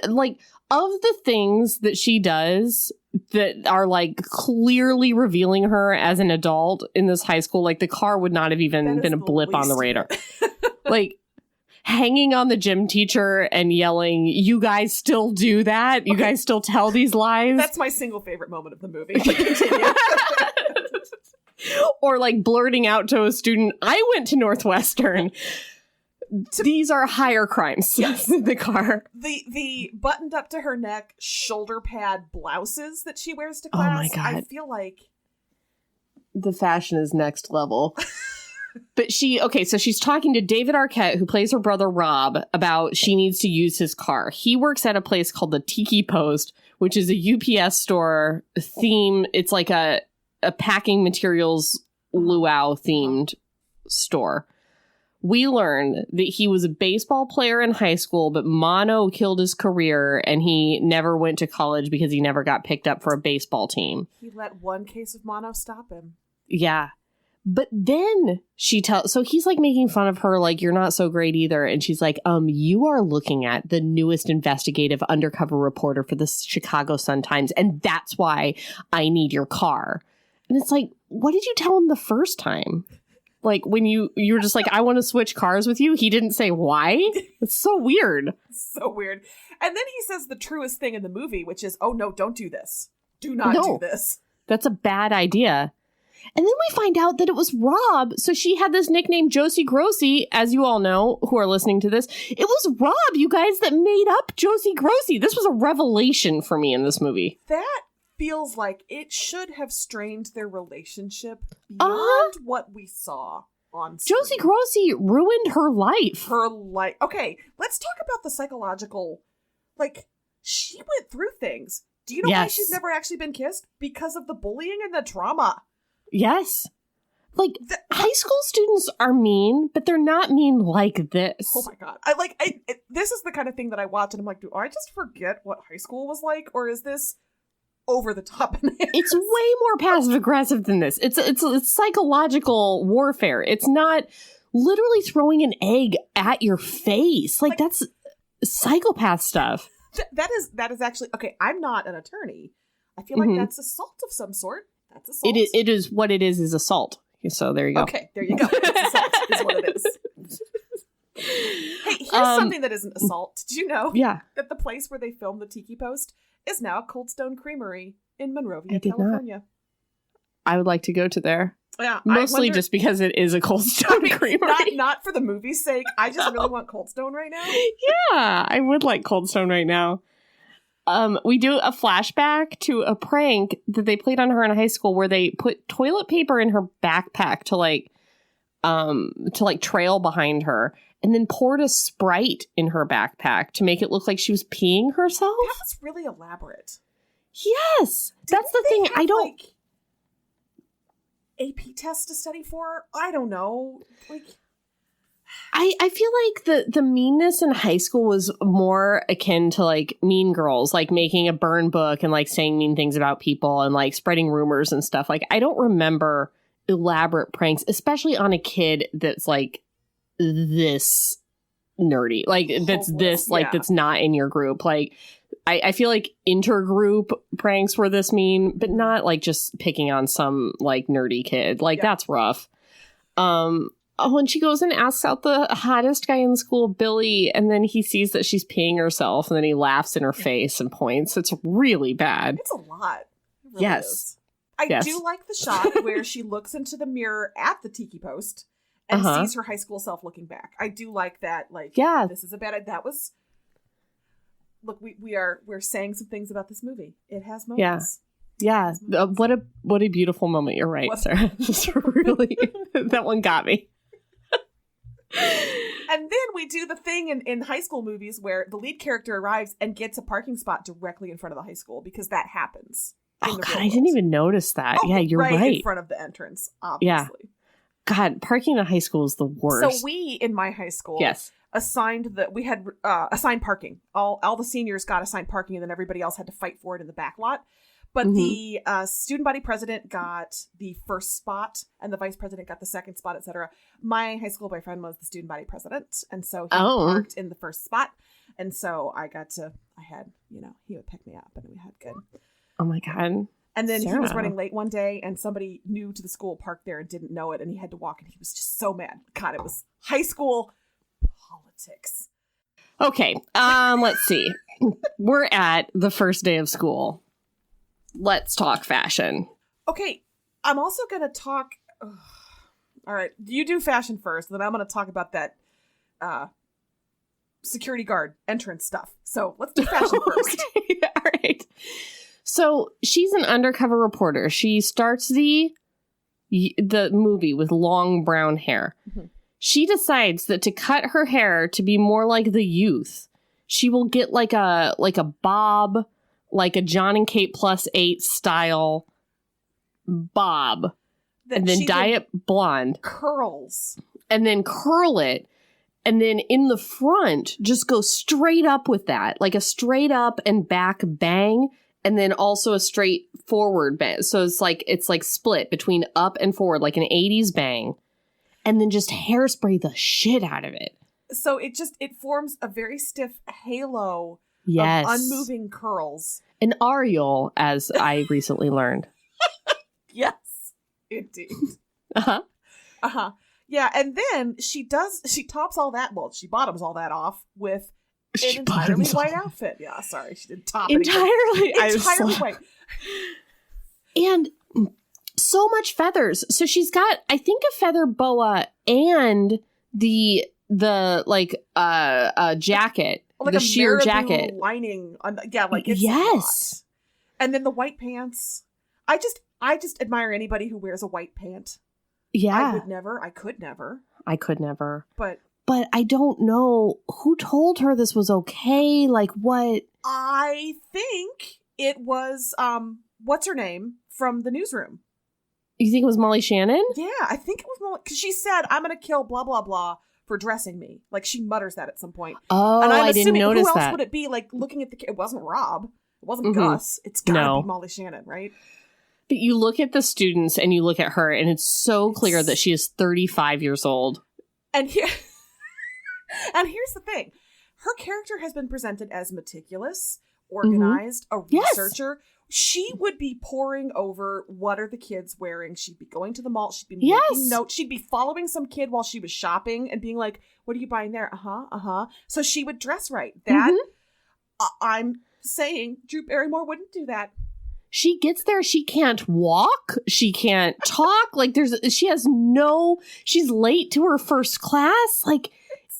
Like, of the things that she does that are like clearly revealing her as an adult in this high school, like the car would not have That even is been a the blip on the least- radar. Like, hanging on the gym teacher and yelling, "You guys still do that? You guys still tell these lies?" That's my single favorite moment of the movie. But continue. Or like blurting out to a student, "I went to Northwestern." These are higher crimes. Yes. The car. The buttoned up to her neck shoulder pad blouses that she wears to Oh my class. God. I feel like The fashion is next level. But so she's talking to David Arquette, who plays her brother Rob, about she needs to use his car. He works at a place called the Tiki Post, which is a UPS store theme. It's like a packing materials luau themed store. We learned that he was a baseball player in high school, but mono killed his career and he never went to college because he never got picked up for a baseball team. he let one case of mono stop him. Yeah. But then so he's like making fun of her, like, "You're not so great either." And she's like, "You are looking at the newest investigative undercover reporter for the Chicago Sun-Times, and that's why I need your car." And it's like, what did you tell him the first time? Like, when you were just like, "I want to switch cars with you." He didn't say why. It's so weird. So weird. And then he says the truest thing in the movie, which is, "Oh no, don't do this. Do not No. do this." That's a bad idea. And then we find out that it was Rob. So she had this nickname, Josie Grossi, as you all know who are listening to this. It was Rob, you guys, that made up Josie Grossi. This was a revelation for me in this movie. That feels like it should have strained their relationship beyond what we saw on screen. Josie Grossi ruined her life. Her life. Okay, let's talk about the psychological. Like, she went through things. Do you know why Yes. she's never actually been kissed? Because of the bullying and the trauma. Yes. Like, high school students are mean, but they're not mean like this. Oh my god! This is the kind of thing that I watch and I'm like, do I just forget what high school was like, or is this over the top? It's way more passive aggressive than this. It's psychological warfare. It's not literally throwing an egg at your face. Like that's psychopath stuff. That is actually okay. I'm not an attorney. I feel like that's assault of some sort. That's assault. It is what it is assault. So there you go. Okay, there you go. It's assault is what it is. Hey, here's something that isn't assault. Did you know that the place where they filmed the Tiki Post is now Cold Stone Creamery in Monrovia, California? I would like to go to there. Yeah, mostly just because it is a Cold Stone Creamery. Not for the movie's sake. I just really want Cold Stone right now. Yeah, I would like Cold Stone right now. We do a flashback to a prank that they played on her in high school where they put toilet paper in her backpack to trail behind her and then poured a Sprite in her backpack to make it look like she was peeing herself. That was really elaborate. Yes. That's the thing. I don't... AP test to study for? I don't know. I feel like the meanness in high school was more akin to like Mean Girls, like making a burn book and like saying mean things about people and like spreading rumors and stuff. Like I don't remember elaborate pranks, especially on a kid that's like this nerdy, like that's this like that's not in your group. Like I feel like intergroup pranks were this mean, but not like just picking on some like nerdy kid. Like that's rough. When she goes and asks out the hottest guy in school, Billy, and then he sees that she's peeing herself and then he laughs in her face and points. It's really bad. It's a lot. It really Yes. is. I do like the shot where she looks into the mirror at the Tiki Post and sees her high school self looking back. I do like that. Like, this is a bad. That was. Look, we're saying some things about this movie. It has moments. Yeah. What a beautiful moment. You're right, Sarah. Just really, that one got me. And then we do the thing in high school movies where the lead character arrives and gets a parking spot directly in front of the high school because that happens. Oh, God, I didn't even notice that. Oh, yeah, you're right. In front of the entrance, obviously. Yeah. God, parking in high school is the worst. So we, in my high school, assigned we had assigned parking. All the seniors got assigned parking and then everybody else had to fight for it in the back lot. But the student body president got the first spot and the vice president got the second spot, etc. My high school boyfriend was the student body president. And so he parked in the first spot. And so I had, he would pick me up and we had good. Oh my God. And then Sarah. He was running late one day and somebody new to the school parked there and didn't know it. And he had to walk and he was just so mad. God, it was high school politics. Okay. Let's see. We're at the first day of school. Let's talk fashion. Okay, I'm also going to talk... all right, you do fashion first, then I'm going to talk about that security guard entrance stuff. So let's do fashion first. Okay, all right. So she's an undercover reporter. She starts the movie with long brown hair. Mm-hmm. She decides that to cut her hair to be more like the youth, she will get like a bob... like a John and Kate +8 style bob. And then dye it blonde. Curls. And then curl it. And then in the front, just go straight up with that. Like a straight up and back bang. And then also a straight forward bang. So it's like split between up and forward, like an 80s bang. And then just hairspray the shit out of it. So it forms a very stiff halo. Yes. Of unmoving curls. An aureole, as I recently learned. Yes, indeed. Uh-huh. Uh-huh. Yeah, and then she tops all that, she bottoms all that off with an entirely white outfit. Yeah, sorry, she didn't top entirely white. And so much feathers. So she's got, I think, a feather boa and the jacket. Like the a sheer marabou jacket lining on, it's yes. And then the white pants. I just admire anybody who wears a white pant. Yeah. I could never. But I don't know who told her this was okay. Like what? I think it was what's her name from the newsroom. You think it was Molly Shannon? Yeah, I think it was Molly, because she said, "I'm going to kill blah blah blah." For dressing me. Like she mutters that at some point. Oh, and I'm I didn't notice who else that. would it be? Like looking at it wasn't Rob. It wasn't Gus. It's gotta be Molly Shannon, right? But you look at the students and you look at her and it's so clear that she is 35 years old. And here's the thing. Her character has been presented as meticulous, organized, a researcher. Yes. She would be poring over what are the kids wearing. She'd be going to the mall. She'd be making notes. She'd be following some kid while she was shopping and being like, what are you buying there? Uh-huh. So she would dress right. That, I'm saying Drew Barrymore wouldn't do that. She gets there. She can't walk. She can't talk. Like she's late to her first class. Like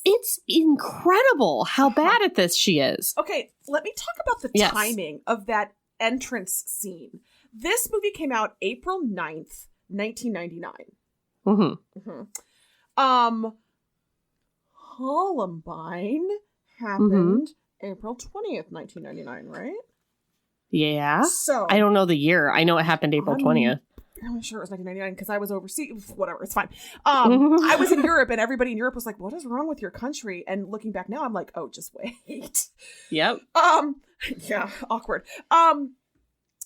it's incredible how bad at this she is. Okay. Let me talk about the timing of that entrance scene. This movie came out April 9th, 1999. Columbine happened April 20th, 1999, right? Yeah. So I don't know the year. I know it happened April 20th. I'm sure it was 1999 because I was overseas. Whatever, it's fine. I was in Europe and everybody in Europe was like, what is wrong with your country? And looking back now, I'm like, oh, just wait. Yep. Yeah, awkward.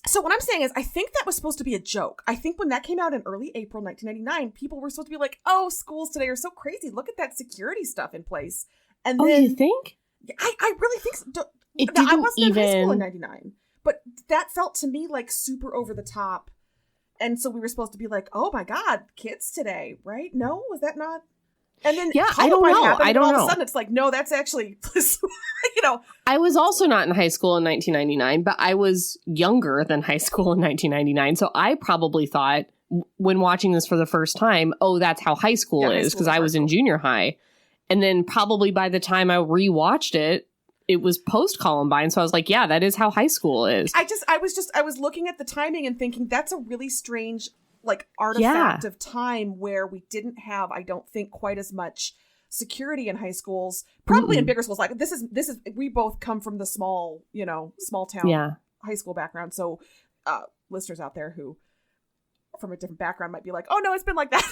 So what I'm saying is I think that was supposed to be a joke. I think when that came out in early April 1999, people were supposed to be like, oh, schools today are so crazy. Look at that security stuff in place. And then, you think? I really think so. I wasn't in high school in 99, but that felt to me like super over the top. And so we were supposed to be like, oh my God, kids today, right? No, was that not? And then I don't know. I don't know. All of a sudden it's like, no, that's actually, I was also not in high school in 1999, but I was younger than high school in 1999. So I probably thought when watching this for the first time, oh, that's how high school is because I was in junior high. And then probably by the time I rewatched it, it was post Columbine. So I was like, yeah, that is how high school is. I was looking at the timing and thinking that's a really strange artifact of time where we didn't have, I don't think, quite as much security in high schools, probably in bigger schools. Like this is we both come from the small town high school background. So listeners out there who from a different background might be like, oh no, it's been like that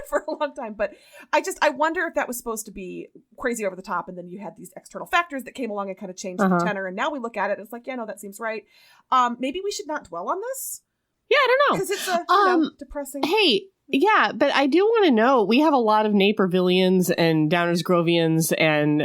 for a long time. But I wonder if that was supposed to be crazy over the top, and then you had these external factors that came along and kind of changed the tenor, and now we look at it, it's like, yeah, no, that seems right. Maybe we should not dwell on this. Yeah, I don't know. Because it's a depressing. Hey, yeah, but I do want to know, we have a lot of Napervillians and Downers Grovians and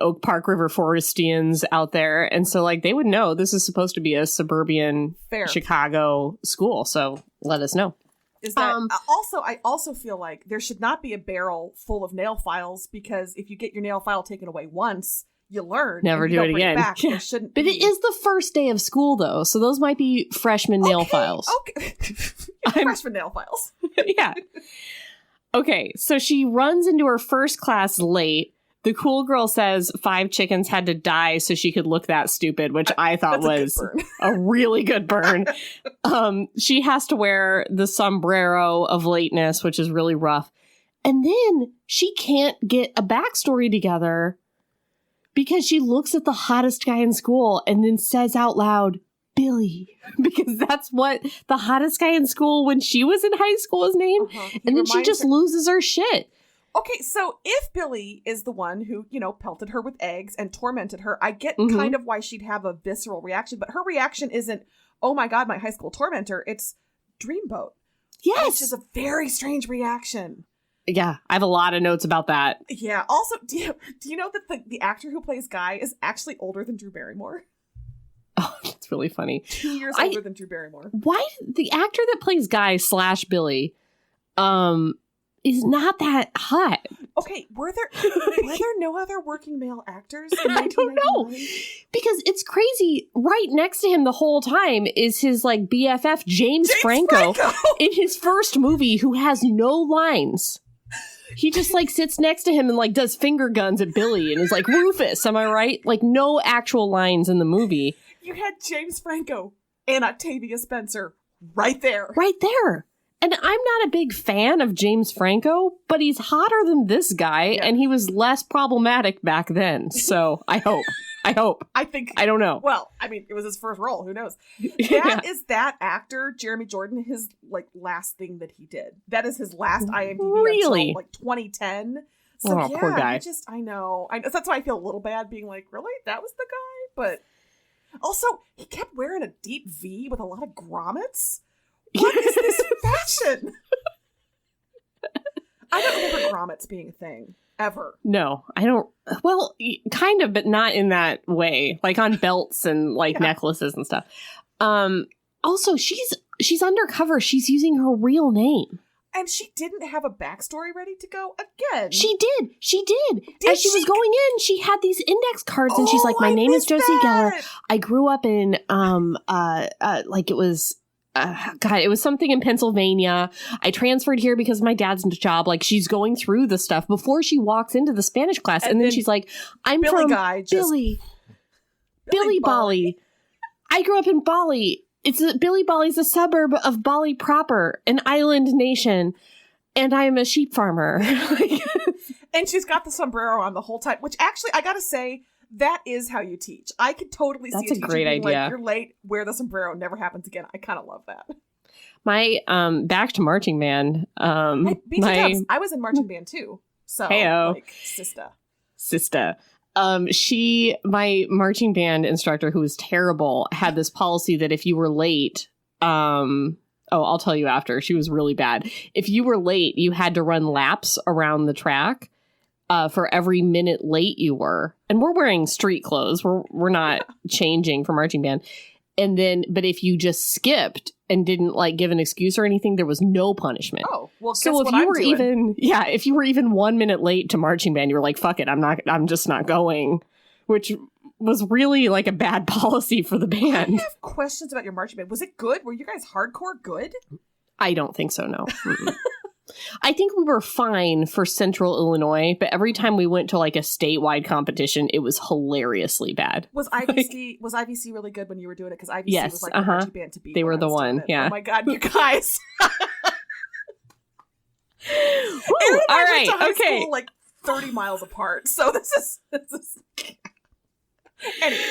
Oak Park River Forestians out there. And so, like, they would know this is supposed to be a suburban Chicago school. So let us know. Is that also, I also feel like there should not be a barrel full of nail files, because if you get your nail file taken away once, you learn. Never do it again. There shouldn't but be. It is the first day of school, though. So those might be freshman nail files. Okay. Freshman nail files. Yeah. Okay. So she runs into her first class late. The cool girl says 5 chickens had to die so she could look that stupid, which I thought was a really good burn. She has to wear the sombrero of lateness, which is really rough. And then she can't get a backstory together, because she looks at the hottest guy in school and then says out loud, Billy, because that's what the hottest guy in school when she was in high school was named. And then she just loses her shit. Okay, so if Billy is the one who, pelted her with eggs and tormented her, I get kind of why she'd have a visceral reaction, but her reaction isn't, oh my God, my high school tormentor. It's Dreamboat. Yes. Which is a very strange reaction. Yeah, I have a lot of notes about that. Yeah. Also, do you know that the actor who plays Guy is actually older than Drew Barrymore? Oh, that's really funny. 2 years older than Drew Barrymore. Why the actor that plays Guy / Billy, is not that hot? Okay, were there no other working male actors? I don't know, because it's crazy. Right next to him the whole time is his like BFF James Franco in his first movie, who has no lines. He just like sits next to him and like does finger guns at Billy and is like, Rufus, am I right? Like, no actual lines in the movie. You had James Franco and Octavia Spencer right there. Right there. And I'm not a big fan of James Franco, but he's hotter than this guy, and he was less problematic back then. So I hope. I don't know. Well, I mean, it was his first role. Who knows? That is that actor, Jeremy Jordan, his like last thing that he did. That is his last IMDb until like 2010. So yeah, poor guy. I know. That's why I feel a little bad being like, really? That was the guy? But also, he kept wearing a deep V with a lot of grommets. What is this fashion? I don't remember grommets being a thing. Ever. No, I don't. Well, kind of, but not in that way. Like on belts and like necklaces and stuff. Also, she's undercover. She's using her real name. And she didn't have a backstory ready to go again. She did. As she was going in, she had these index cards, and she's like, "My name is Josie Geller. I grew up in like it was." It was something in Pennsylvania. I transferred here because of my dad's job. Like, she's going through the stuff before she walks into the Spanish class. And then she's like, I'm Billy from Billy Bali. I grew up in Bali. Billy Bali's a suburb of Bali proper, an island nation. And I am a sheep farmer. And she's got the sombrero on the whole time, which actually, I gotta say, that is how you teach. I could totally see a great idea. Like, you're late, wear the sombrero, never happens again. I kind of love that. My back to marching band. I was in marching band too. So like Sista. My marching band instructor, who was terrible, had this policy that if you were late, I'll tell you after. She was really bad. If you were late, you had to run laps around the track. For every minute late you were. And we're wearing street clothes. We're not changing for marching band. And then, but if you just skipped and didn't like give an excuse or anything, there was no punishment. Oh, well, so if you were even 1 minute late to marching band, you were like, fuck it, I'm just not going, which was really like a bad policy for the band. I have questions about your marching band. Was it good? Were you guys hardcore good? I don't think so, no. I think we were fine for Central Illinois, but every time we went to like a statewide competition, it was hilariously bad. Was IVC really good when you were doing it? Because IVC was like the marching band to beat. They were the one, yeah. Oh my God, you guys! Woo, all right, okay. School, like 30 miles apart. So this is. Anyway.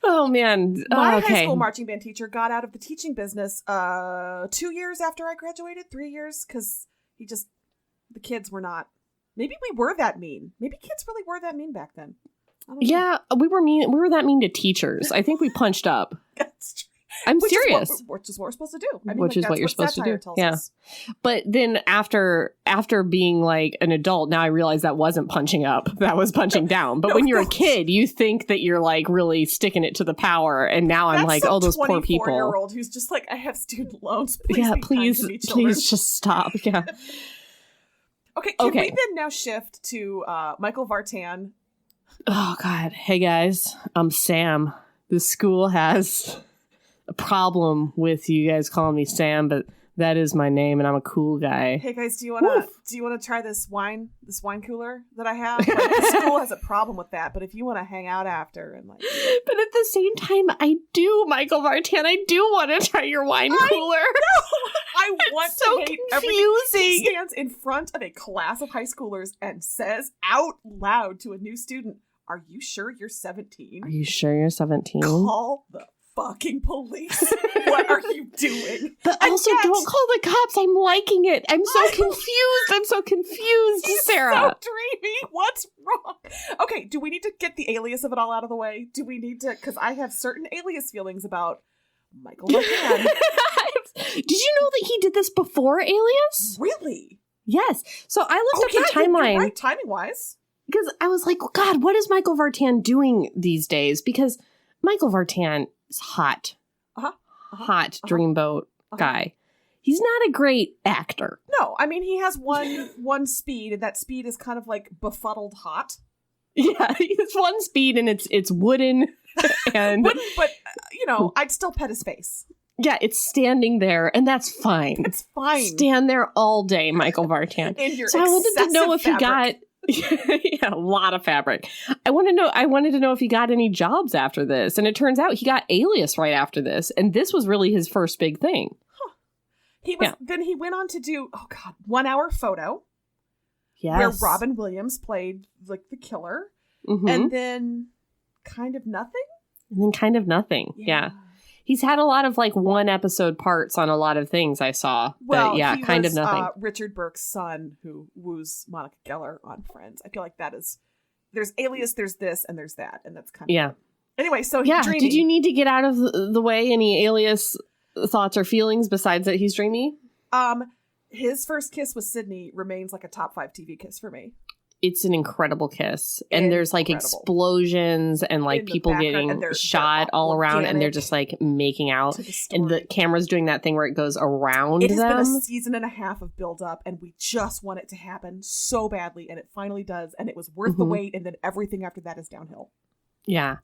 Oh, man. My okay. high school marching band teacher got out of the teaching business 2 years after I graduated, 3 years, because the kids were not, maybe we were that mean. Maybe kids really were that mean back then. I don't know. Yeah, we were mean. We were that mean to teachers. I think we punched up. That's true. I'm serious. Which is what we're supposed to do. I mean, Which is what you're supposed to do. Yeah. Us. But then after being like an adult, now I realize that wasn't punching up. That was punching down. But when you're a kid, you think that you're like really sticking it to the power. And now I'm like, oh, those poor people. 24-year-old who's just like, I have student loans. Please yeah, be kind to me, children. please just stop. Yeah. Okay. Can we then now shift to Michael Vartan? Oh, God. Hey, guys. I'm Sam. The school has a problem with you guys calling me Sam, but that is my name, and I'm a cool guy. Hey guys, do you want to try this wine cooler that I have? Like, the school has a problem with that, but if you want to hang out after and like, but at the same time, I do, Michael Vartan. I do want to try your wine cooler. I want it's so to hate confusing. He stands in front of a class of high schoolers and says out loud to a new student, "Are you sure you're 17? Are you sure you're 17? Call the fucking police. What are you doing?" But also, don't call the cops. I'm liking it. I'm so confused. He's Sarah. So dreamy. What's wrong? Okay, do we need to get the alias of it all out of the way? Do we need to? Because I have certain alias feelings about Michael Vartan. Did you know that he did this before Alias? Really? Yes. So I looked up the timeline. You're right, timing-wise. Because I was like, God, what is Michael Vartan doing these days? Because Michael Vartan is hot. Hot dreamboat guy. He's not a great actor. No, I mean, he has one speed, and that speed is kind of like befuddled hot. Yeah, he has one speed, and it's wooden. And but I'd still pet his face. Yeah, it's standing there, and that's fine. It's fine. Stand there all day, Michael Vartan. So I wanted to know if fabric. he got yeah, a lot of fabric. I wanted to know if he got any jobs after this, and it turns out he got Alias right after this, and this was really his first big thing. Huh. Then he went on to do 1 Hour Photo. Yes. Where Robin Williams played like the killer. Mm-hmm. And then Kind of Nothing. Yeah. He's had a lot of like one episode parts on a lot of things I saw. Well, but yeah, he Kind was, of Nothing. Richard Burke's son who woos Monica Geller on Friends. I feel like that is, there's Alias, there's this, and there's that. And that's kind of. Yeah. Anyway, so yeah. dreamy. Did you need to get out of the way any Alias thoughts or feelings besides that he's dreamy? His first kiss with Sydney remains like a top 5 TV kiss for me. It's an incredible kiss. And there's like explosions and like people getting shot all around, and they're just like making out. And the camera's doing that thing where it goes around them. It has been a season and a half of build up, and we just want it to happen so badly, and it finally does, and it was worth the wait, and then everything after that is downhill. Yeah.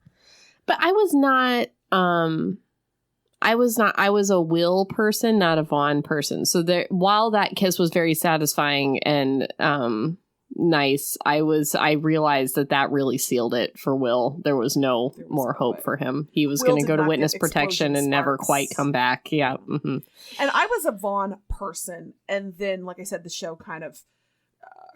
But I was a Will person, not a Vaughn person. So while that kiss was very satisfying and nice, I realized that really sealed it for Will. There was no more hope for him. He was going to go to witness protection and never quite come back. Yeah. Mm-hmm. And I was a Vaughn person. And then, like I said, the show kind of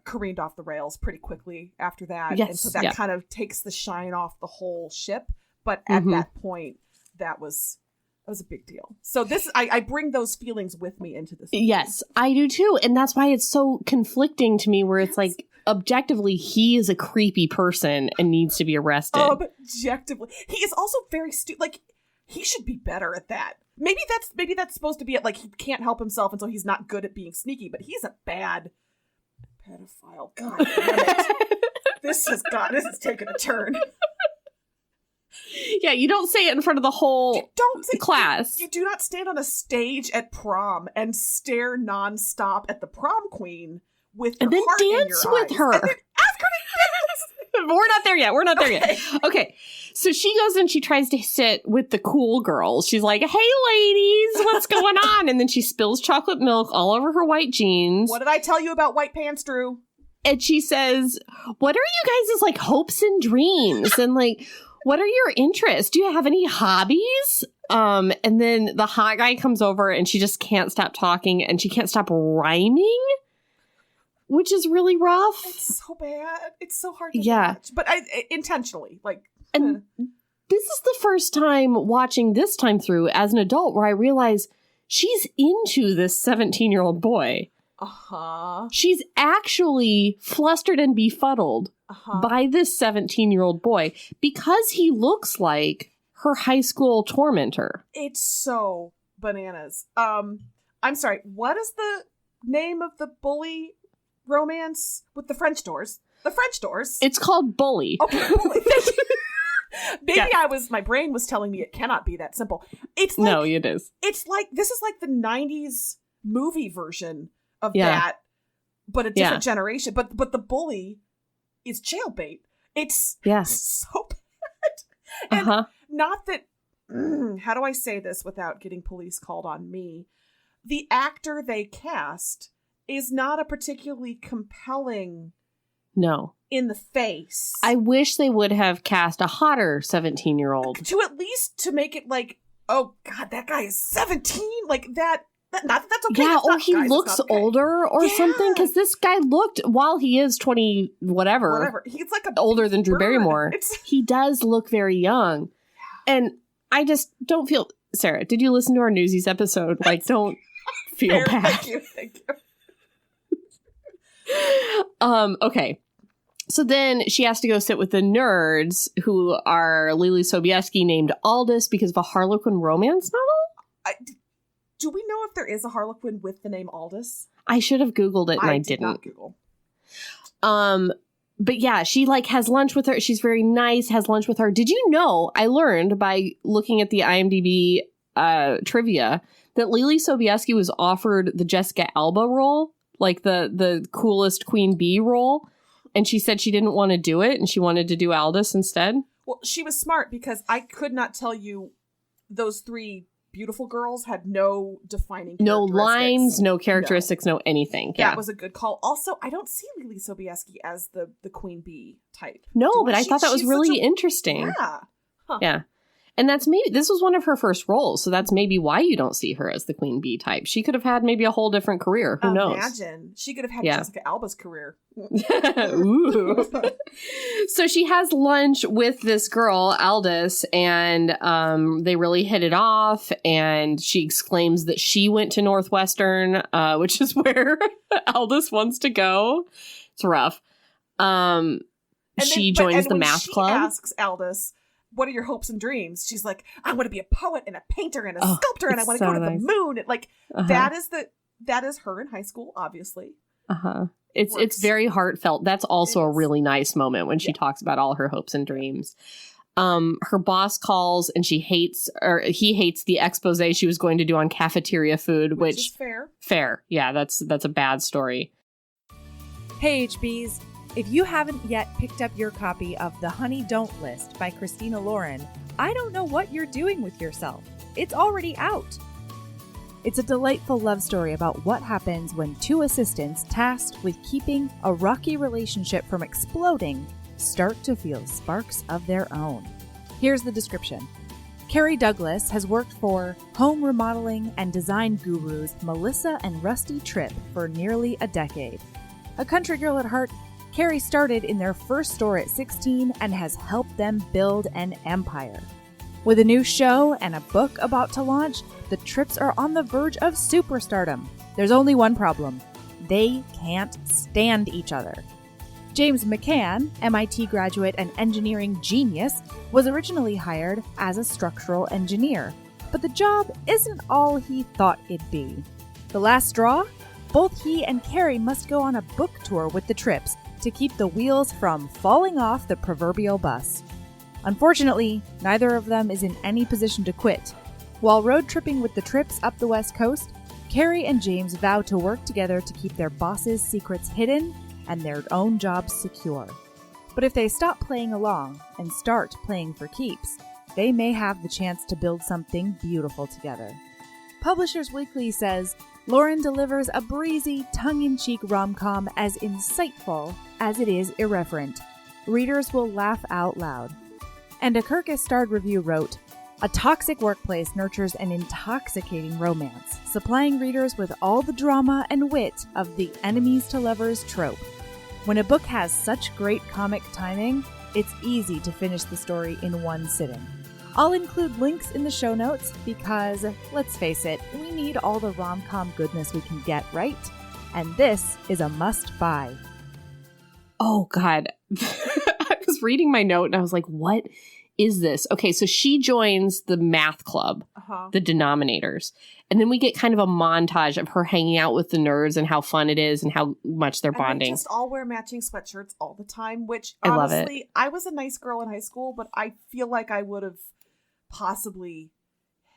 careened off the rails pretty quickly after that. Yes, and so that kind of takes the shine off the whole ship. But at that point, that was a big deal. So I bring those feelings with me into this. Yes, I do too. And that's why it's so conflicting to me, where it's like, objectively, he is a creepy person and needs to be arrested. Objectively. He is also very stupid. Like, he should be better at that. Maybe that's supposed to be it. Like, he can't help himself, and so he's not good at being sneaky, but he's a bad pedophile. God damn it. This has taken a turn. Yeah, you don't say it in front of the whole class. You do not stand on a stage at prom and stare nonstop at the prom queen with your heart in your eyes. And then dance with her. And then ask her to dance. We're not there yet. Okay. So she goes and she tries to sit with the cool girls. She's like, hey, ladies, what's going on? And then she spills chocolate milk all over her white jeans. What did I tell you about white pants, Drew? And she says, what are you guys' like hopes and dreams? And like, what are your interests? Do you have any hobbies? And then the hot guy comes over and she just can't stop talking and she can't stop rhyming, which is really rough. It's so bad. It's so hard to watch. But intentionally, like. And this is the first time watching this time through as an adult where I realize she's into this 17-year-old boy. Uh-huh. She's actually flustered and befuddled by this 17-year-old boy because he looks like her high school tormentor. It's so bananas. I'm sorry, what is the name of the bully romance with the French doors? The French doors. It's called Bully. Okay, Bully. Thank you. Maybe Yes. my brain was telling me it cannot be that simple. It's like, No, it is. It's like, this is like the 90s movie version of Yeah. that, but a different generation. But the bully is jailbait. It's so bad. And not that, how do I say this without getting police called on me? The actor they cast is not a particularly compelling in the face. I wish they would have cast a hotter 17-year-old. To at least to make it like, oh God, that guy is 17? Like that not that that's okay. Yeah, That's or not, he guys, looks it's not okay. older or Yeah. something. Because this guy looked, while he is 20 whatever, He's like a older than Drew bird. Barrymore, he does look very young. And I just don't feel... Sarah, did you listen to our Newsies episode? Like, don't feel Fair. bad. Thank you. Okay. So then she has to go sit with the nerds who are Lily Sobieski named Aldous because of a Harlequin romance novel? Do we know if there is a Harlequin with the name Aldous? I should have Googled it and I did didn't. not Google. But yeah, she like has lunch with her. She's very nice, has lunch with her. Did you know, I learned by looking at the IMDb trivia that Lily Sobieski was offered the Jessica Alba role, like the coolest Queen Bee role. And she said she didn't want to do it and she wanted to do Aldous instead. Well, she was smart because I could not tell you those three beautiful girls had no defining No characteristics. lines, no characteristics, no anything. Yeah. That was a good call. Also, I don't see Lily Sobieski as the Queen Bee type. No, but I thought that was she's really such a- interesting. Yeah. Huh. Yeah. And this was one of her first roles, so that's maybe why you don't see her as the Queen Bee type. She could have had maybe a whole different career. Who knows? Imagine. She could have had Yeah. Jessica Alba's career. Ooh. So she has lunch with this girl, Aldous, and they really hit it off. And she exclaims that she went to Northwestern, which is where Aldous wants to go. It's rough. She joins the math club. She asks Aldous, what are your hopes and dreams? She's like, I want to be a poet and a painter and a sculptor, and I want to go to the moon. And like that is her in high school, obviously. It's very heartfelt. That's also a really nice moment when she talks about all her hopes and dreams. Her boss calls and he hates the expose she was going to do on cafeteria food, which is fair. Fair. Yeah, that's a bad story. Hey HBs, if you haven't yet picked up your copy of The Honey Don't List by Christina Lauren, I don't know what you're doing with yourself. It's already out. It's a delightful love story about what happens when two assistants tasked with keeping a rocky relationship from exploding start to feel sparks of their own. Here's the description. Carrie Douglas has worked for home remodeling and design gurus Melissa and Rusty Tripp for nearly a decade. A country girl at heart, Carrie started in their first store at 16 and has helped them build an empire. With a new show and a book about to launch, the Tripps are on the verge of superstardom. There's only one problem. They can't stand each other. James McCann, MIT graduate and engineering genius, was originally hired as a structural engineer, but the job isn't all he thought it'd be. The last straw? Both he and Carrie must go on a book tour with the Tripps to keep the wheels from falling off the proverbial bus. Unfortunately, neither of them is in any position to quit. While road tripping with the Tripps up the West Coast, Carrie and James vow to work together to keep their boss's secrets hidden and their own jobs secure. But if they stop playing along and start playing for keeps, they may have the chance to build something beautiful together. Publishers Weekly says, Lauren delivers a breezy, tongue-in-cheek rom-com as insightful as it is irreverent. Readers will laugh out loud. And a Kirkus-starred review wrote, a toxic workplace nurtures an intoxicating romance, supplying readers with all the drama and wit of the enemies to lovers trope. When a book has such great comic timing, It's easy to finish the story in one sitting. I'll include links in the show notes because, let's face it, we need all the rom-com goodness we can get, right? And this is a must-buy. Oh, God. I was reading my note and I was like, what is this? Okay, so she joins the math club, the denominators. And then we get kind of a montage of her hanging out with the nerds and how fun it is and how much they're bonding. They just all wear matching sweatshirts all the time, which I honestly, love it. I was a nice girl in high school, but I feel like I would have possibly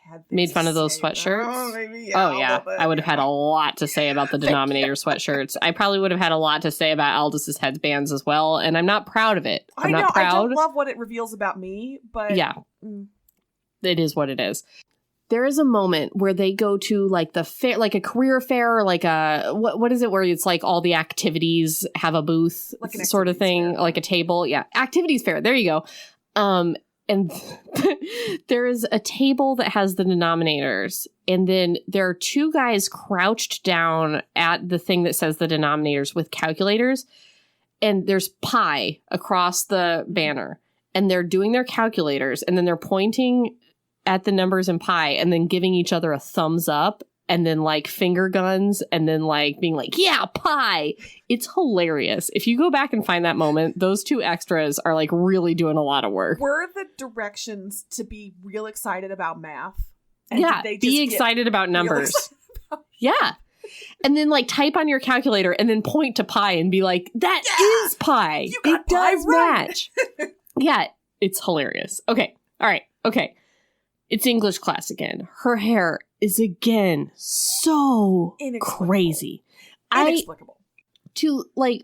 had made fun of those sweatshirts. Oh yeah, I would have had a lot to say about the denominator sweatshirts. I probably would have had a lot to say about Aldous' headbands as well, and I'm not proud of it. I'm not proud. I don't love what it reveals about me, but yeah, it is what it is. There is a moment where they go to like the fair, like a career fair, or like a what is it where it's like all the activities have a booth, like sort of thing, like a table. Yeah, activities fair. There you go. And there is a table that has the denominators. And then there are two guys crouched down at the thing that says the denominators with calculators. And there's pi across the banner. And they're doing their calculators. And then they're pointing at the numbers in pi and then giving each other a thumbs up. And then like finger guns and then like being like, yeah, pi. It's hilarious. If you go back and find that moment, those two extras are like really doing a lot of work. Were the directions to be real excited about math? And yeah, be excited about numbers. Yeah. And then like type on your calculator and then point to pi and be like, that is pi. It does match. Yeah, it's hilarious. Okay. All right. Okay. It's English class again. Her hair is again so crazy. Inexplicable.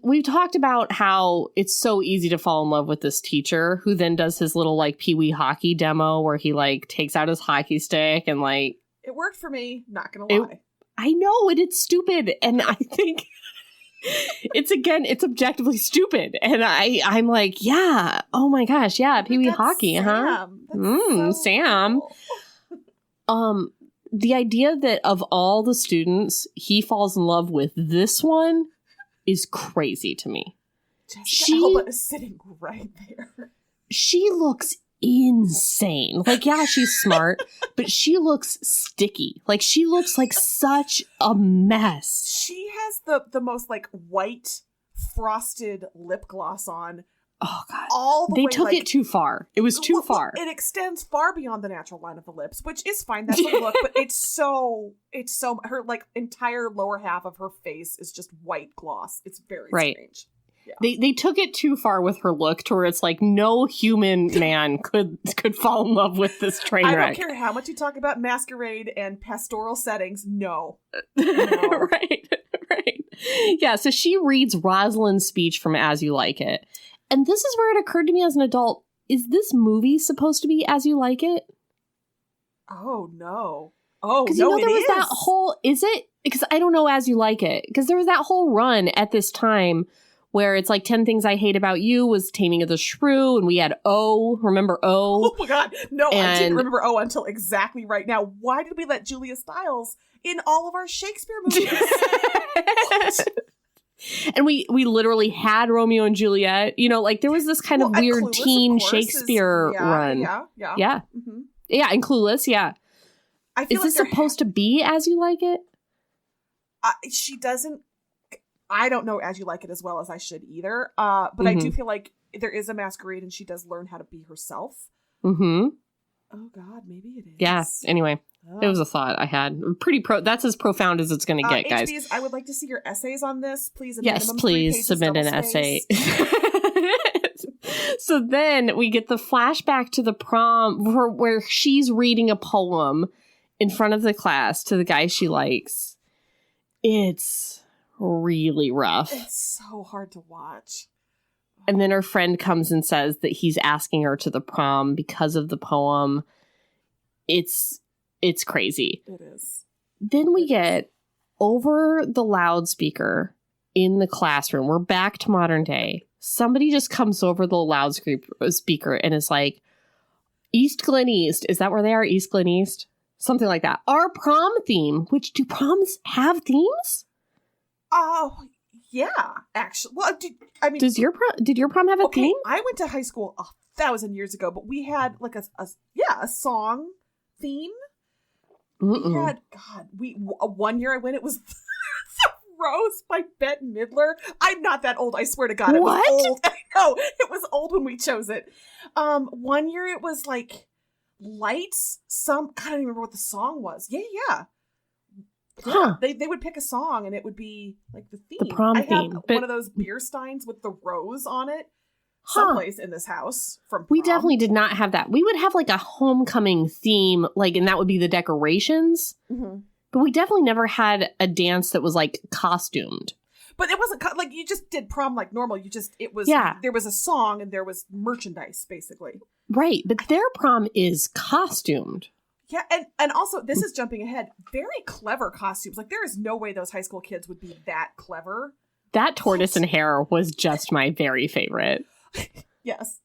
We've talked about how it's so easy to fall in love with this teacher who then does his little like Pee-wee hockey demo where he like takes out his hockey stick and like. It worked for me. Not gonna lie. I know it's stupid, and I think it's objectively stupid, and I'm like, yeah, oh my gosh, yeah, Pee-wee hockey, Sam. huh? Sam. Cool. The idea that of all the students, he falls in love with this one is crazy to me. Jessica Alba is sitting right there. She looks insane. Like, yeah, she's smart, but she looks sticky. Like, she looks like such a mess. She has the most like white frosted lip gloss on. Oh God! They took it too far. It was too far. It extends far beyond the natural line of the lips, which is fine. That's a look, but it's so her like entire lower half of her face is just white gloss. It's very strange. Yeah. They took it too far with her look to where it's like no human man could fall in love with this train wreck. I don't care how much you talk about masquerade and pastoral settings. No. Right. Yeah. So she reads Rosalind's speech from As You Like It. And this is where it occurred to me as an adult, is this movie supposed to be As You Like It? Oh, no. Oh, because no, there was that whole, is it? Because I don't know As You Like It. Because there was that whole run at this time where it's like 10 Things I Hate About You was Taming of the Shrew, and we had O. Remember O? Oh my God. No, I didn't remember O until exactly right now. Why did we let Julia Stiles in all of our Shakespeare movies? What? And we literally had Romeo and Juliet. You know, like there was this kind of weird Clueless, teen of course, Shakespeare run. Yeah. Mm-hmm. Yeah, and Clueless, yeah. Is this supposed to be As You Like It? She doesn't. I don't know As You Like It as well as I should either. But I do feel like there is a masquerade and she does learn how to be herself. Mm-hmm. Oh God, maybe it is. Yeah. Anyway. It was a thought I had. That's as profound as it's going to get, guys. HBs, I would like to see your essays on this. Please, yes, please submit an essay. So then we get the flashback to the prom where she's reading a poem in front of the class to the guy she likes. It's really rough. It's so hard to watch. And then her friend comes and says that he's asking her to the prom because of the poem. It's crazy. It is. Then we get over the loudspeaker in the classroom. We're back to modern day. Somebody just comes over the loudspeaker and is like, East Glen East. Is that where they are? East Glen East? Something like that. Our prom theme. Which, do proms have themes? Oh, yeah, actually. Well, I mean, did your prom have a theme? I went to high school 1,000 years ago, but we had like a song theme. We had, one year I went, it was The Rose by Bette Midler. I'm not that old, I swear to God. It was old. I know, it was old when we chose it. One year it was like Lights, I don't even remember what the song was. Yeah. Huh. They would pick a song and it would be like the theme. The prom theme. I have one of those beer steins with the rose on it someplace in this house from prom. We definitely did not have that. We would have like a homecoming theme, like, and that would be the decorations. Mm-hmm. But we definitely never had a dance that was like costumed. But it wasn't like you just did prom like normal. There was a song and there was merchandise basically. Right. But their prom is costumed. Yeah. And also, this is jumping ahead. Very clever costumes. Like, there is no way those high school kids would be that clever. That tortoise and hare was just my very favorite. Yes.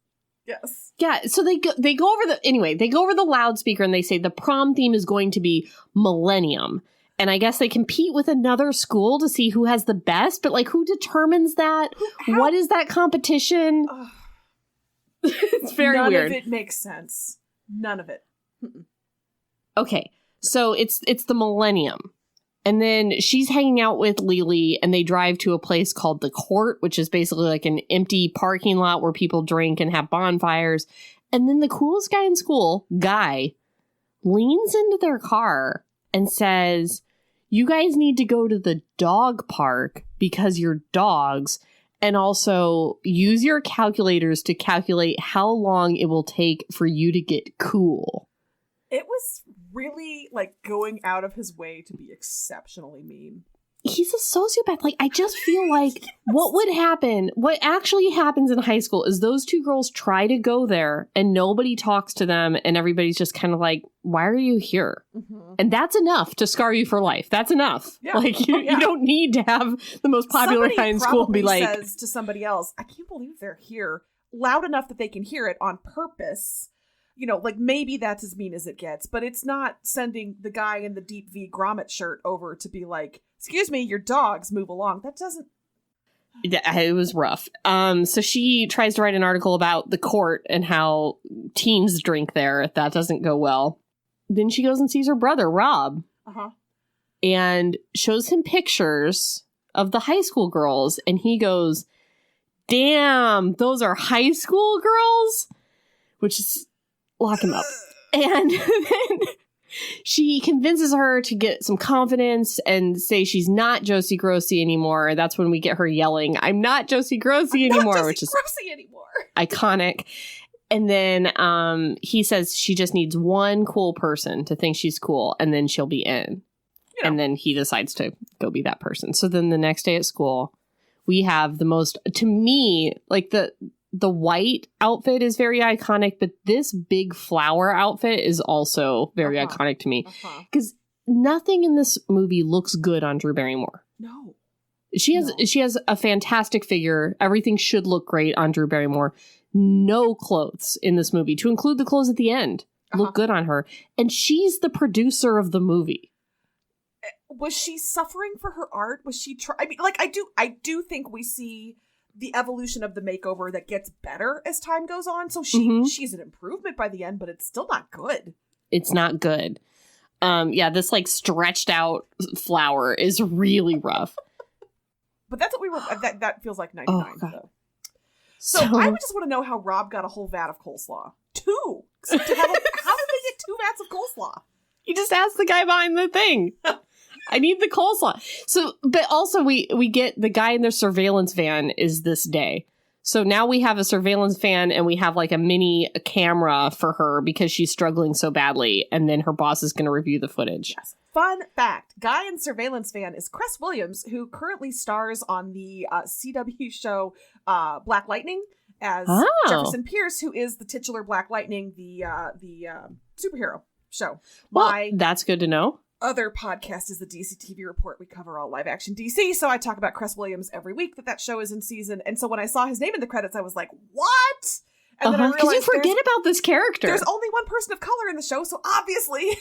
Yeah. So they go over the loudspeaker and they say the prom theme is going to be Millennium. And I guess they compete with another school to see who has the best. But like, who determines that? What is that competition? It's very weird. None of it makes sense. None of it. Mm-mm. Okay, so it's the Millennium. And then she's hanging out with Lily and they drive to a place called the Court, which is basically like an empty parking lot where people drink and have bonfires. And then the coolest guy in school, Guy, leans into their car and says, you guys need to go to the dog park because you're dogs, and also use your calculators to calculate how long it will take for you to get cool. It was really like going out of his way to be exceptionally mean. He's a sociopath. Like, I just feel like what actually happens in high school is those two girls try to go there and nobody talks to them and everybody's just kind of like, why are you here? Mm-hmm. And that's enough to scar you for life. That's enough. Yeah. Like, you don't need to have the most popular guy in school be like, says to somebody else, I can't believe they're here, loud enough that they can hear it on purpose. You know, like, maybe that's as mean as it gets, but it's not sending the guy in the deep V grommet shirt over to be like, excuse me, your dogs, move along. That doesn't... Yeah, it was rough. So she tries to write an article about the Court and how teens drink there. That doesn't go well. Then she goes and sees her brother, Rob. Uh-huh. And shows him pictures of the high school girls. And he goes, damn, those are high school girls? Which is... lock him up. And then she convinces her to get some confidence and say she's not Josie Grossi anymore. That's when we get her yelling, I'm not Josie Grossi anymore, which is iconic. And then he says she just needs one cool person to think she's cool, and then she'll be in. Yeah. And then he decides to go be that person. So then the next day at school, we have the most, to me, like the white outfit is very iconic, but this big flower outfit is also very iconic to me. Because nothing in this movie looks good on Drew Barrymore. No. She has a fantastic figure. Everything should look great on Drew Barrymore. No clothes in this movie, to include the clothes at the end, look good on her. And she's the producer of the movie. Was she suffering for her art? Was she I mean, like, I do think we see the evolution of the makeover that gets better as time goes on. So she's an improvement by the end, but it's still not good. It's not good. This like stretched out flower is really rough. But that's what we were, that feels like 99. Though. So I would just want to know how Rob got a whole vat of coleslaw. Two. How did they get 2 vats of coleslaw? You just asked the guy behind the thing. I need the coleslaw. So, but also we get the guy in their surveillance van is this day. So now we have a surveillance van and we have like a mini camera for her because she's struggling so badly. And then her boss is going to review the footage. Yes. Fun fact. Guy in surveillance van is Cress Williams, who currently stars on the CW show Black Lightning as Jefferson Pierce, who is the titular Black Lightning, the superhero show. Well, that's good to know. Other podcast is the DC TV Report. We cover all live action DC. So I talk about Cress Williams every week that show is in season. And so when I saw his name in the credits, I was like, what? And then I realized because you forget about this character. There's only one person of color in the show. So obviously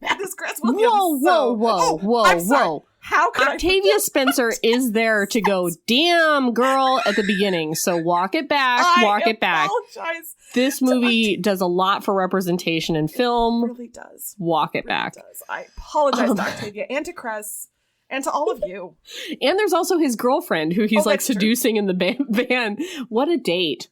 bad is Cress Williams? Whoa. How could Octavia Spencer is there to go, damn, girl, at the beginning. So walk it back. I back. apologize. This movie does a lot for representation in film. It really does. Walk it back. Does. I apologize to Octavia and to Cress and to all of you. And there's also his girlfriend who he's like seducing in the van. What a date.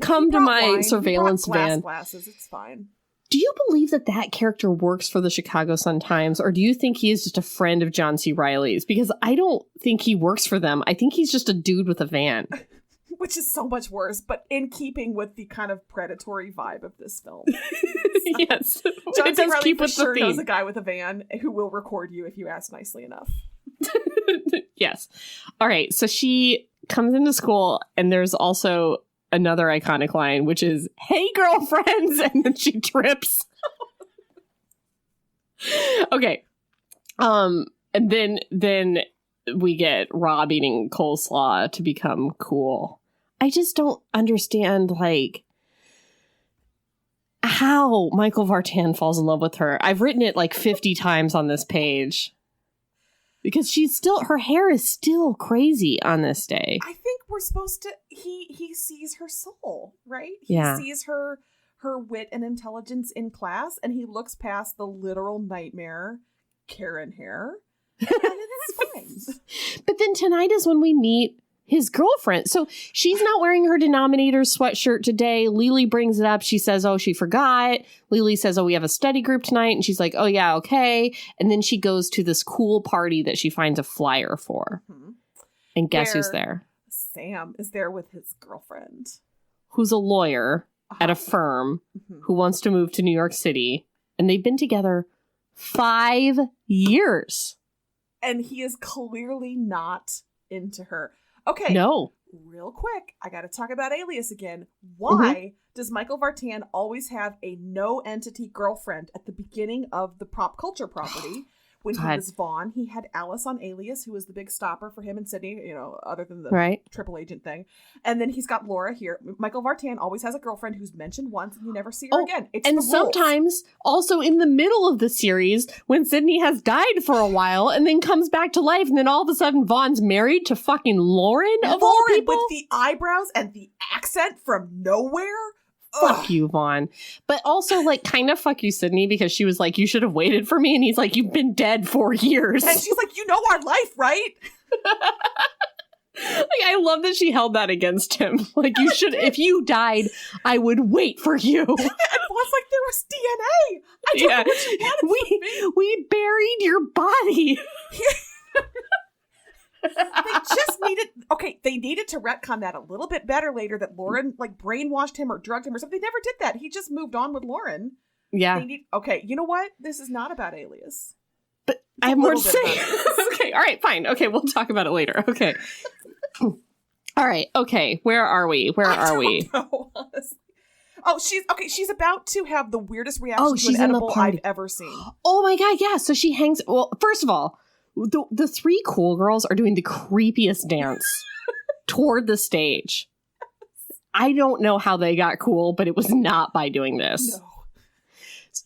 Come to my surveillance van. Glasses. It's fine. Do you believe that character works for the Chicago Sun-Times, or do you think he is just a friend of John C. Reilly's? Because I don't think he works for them. I think he's just a dude with a van. Which is so much worse, but in keeping with the kind of predatory vibe of this film. Yes. John C. Reilly for sure knows a guy with a van who will record you if you ask nicely enough. Yes. All right. So she comes into school, and there's also another iconic line, which is, "Hey, girlfriends," and then she trips. Okay. And then we get Rob eating coleslaw to become cool. I just don't understand, like, how Michael Vartan falls in love with her. I've written it like 50 times on this page. Because her hair is still crazy on this day. I think we're supposed to, he sees her soul, right? Yeah. He sees her wit and intelligence in class, and he looks past the literal nightmare Karen hair. And it's fine. But then tonight is when we meet his girlfriend. So she's not wearing her Denominators sweatshirt today. Lily brings it up. She says, oh, she forgot. Lily says, oh, we have a study group tonight. And she's like, oh, yeah, okay. And then she goes to this cool party that she finds a flyer for. Mm-hmm. And guess who's there? Sam is there with his girlfriend. Who's a lawyer at a firm who wants to move to New York City. And they've been together 5 years. And he is clearly not into her. Okay. No. Real quick, I got to talk about Alias again. Why does Michael Vartan always have a no-entity girlfriend at the beginning of the pop culture property? When he was Vaughn, he had Alice on Alias, who was the big stopper for him and Sydney, other than the triple agent thing. And then he's got Laura here. Michael Vartan always has a girlfriend who's mentioned once and you never see her again. And sometimes also in the middle of the series when Sydney has died for a while and then comes back to life, and then all of a sudden Vaughn's married to fucking Lauren of all people. With the eyebrows and the accent from nowhere. Fuck you, Vaughn. But also, like, kind of fuck you, Sydney, because she was like, you should have waited for me. And he's like, you've been dead 4 years. And she's like, you know our life, right? Like, I love that she held that against him. Like, you should, if you died, I would wait for you. And Vaughn's like, there was DNA. I don't know what you wanted we buried your body. They needed to retcon that a little bit better later, that Lauren like brainwashed him or drugged him or something. They never did that. He just moved on with Lauren. Yeah. You know what? This is not about Alias. But I have more to say. Okay, all right, fine. Okay, we'll talk about it later. Okay. All right, okay. Where are we? I don't know, honestly. Oh, she's about to have the weirdest reaction to an edible I've ever seen. Oh my god, yeah. So she hangs, well, first of all, the three cool girls are doing the creepiest dance toward the stage. I don't know how they got cool, but it was not by doing this. No.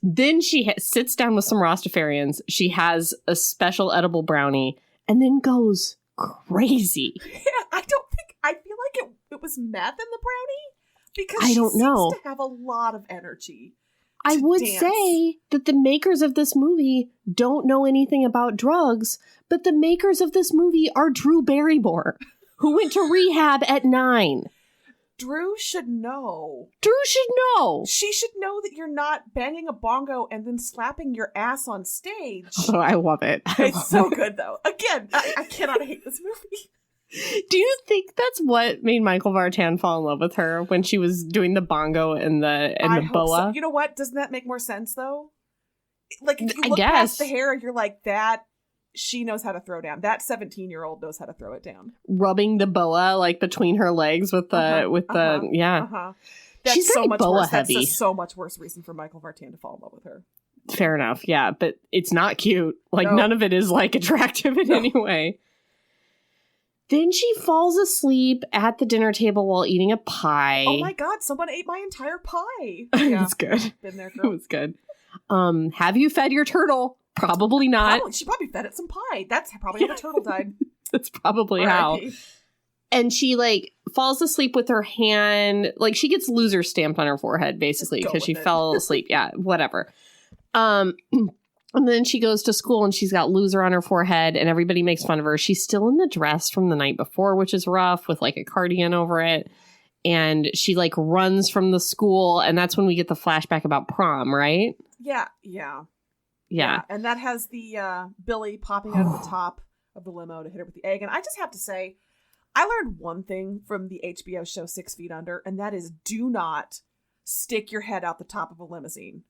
Then she sits down with some Rastafarians. She has a special edible brownie and then goes crazy. Yeah, I feel like it was meth in the brownie, because I don't know. Seems to have a lot of energy. I would say that the makers of this movie don't know anything about drugs, but the makers of this movie are Drew Barrymore, who went to rehab at 9. Drew should know. She should know that you're not banging a bongo and then slapping your ass on stage. Oh, I love it. It's so good, though. Again, I cannot hate this movie. Do you think that's what made Michael Vartan fall in love with her when she was doing the bongo and the boa? So. You know what? Doesn't that make more sense, though? Like, if you look past the hair, you're like, that, she knows how to throw down. That 17-year-old knows how to throw it down. Rubbing the boa, like, between her legs with the, yeah. Uh-huh. That's She's so very much boa worse. heavy. That's a so much worse reason for Michael Vartan to fall in love with her. Fair enough, yeah. But it's not cute. Like, none of it is, like, attractive in any way. Then she falls asleep at the dinner table while eating a pie. Oh my god, someone ate my entire pie. Yeah. It's good. Been there, girl. It was good. Have you fed your turtle? Probably not. She probably fed it some pie. That's probably how the turtle died. That's probably how. And she like falls asleep with her hand. Like she gets loser stamped on her forehead, basically, because she fell asleep. Yeah, whatever. And then she goes to school and she's got loser on her forehead and everybody makes fun of her. She's still in the dress from the night before, which is rough, with like a cardigan over it. And she like runs from the school. And that's when we get the flashback about prom, right? Yeah. And that has the Billy popping out of the top of the limo to hit her with the egg. And I just have to say, I learned one thing from the HBO show 6 Feet Under, and that is do not stick your head out the top of a limousine.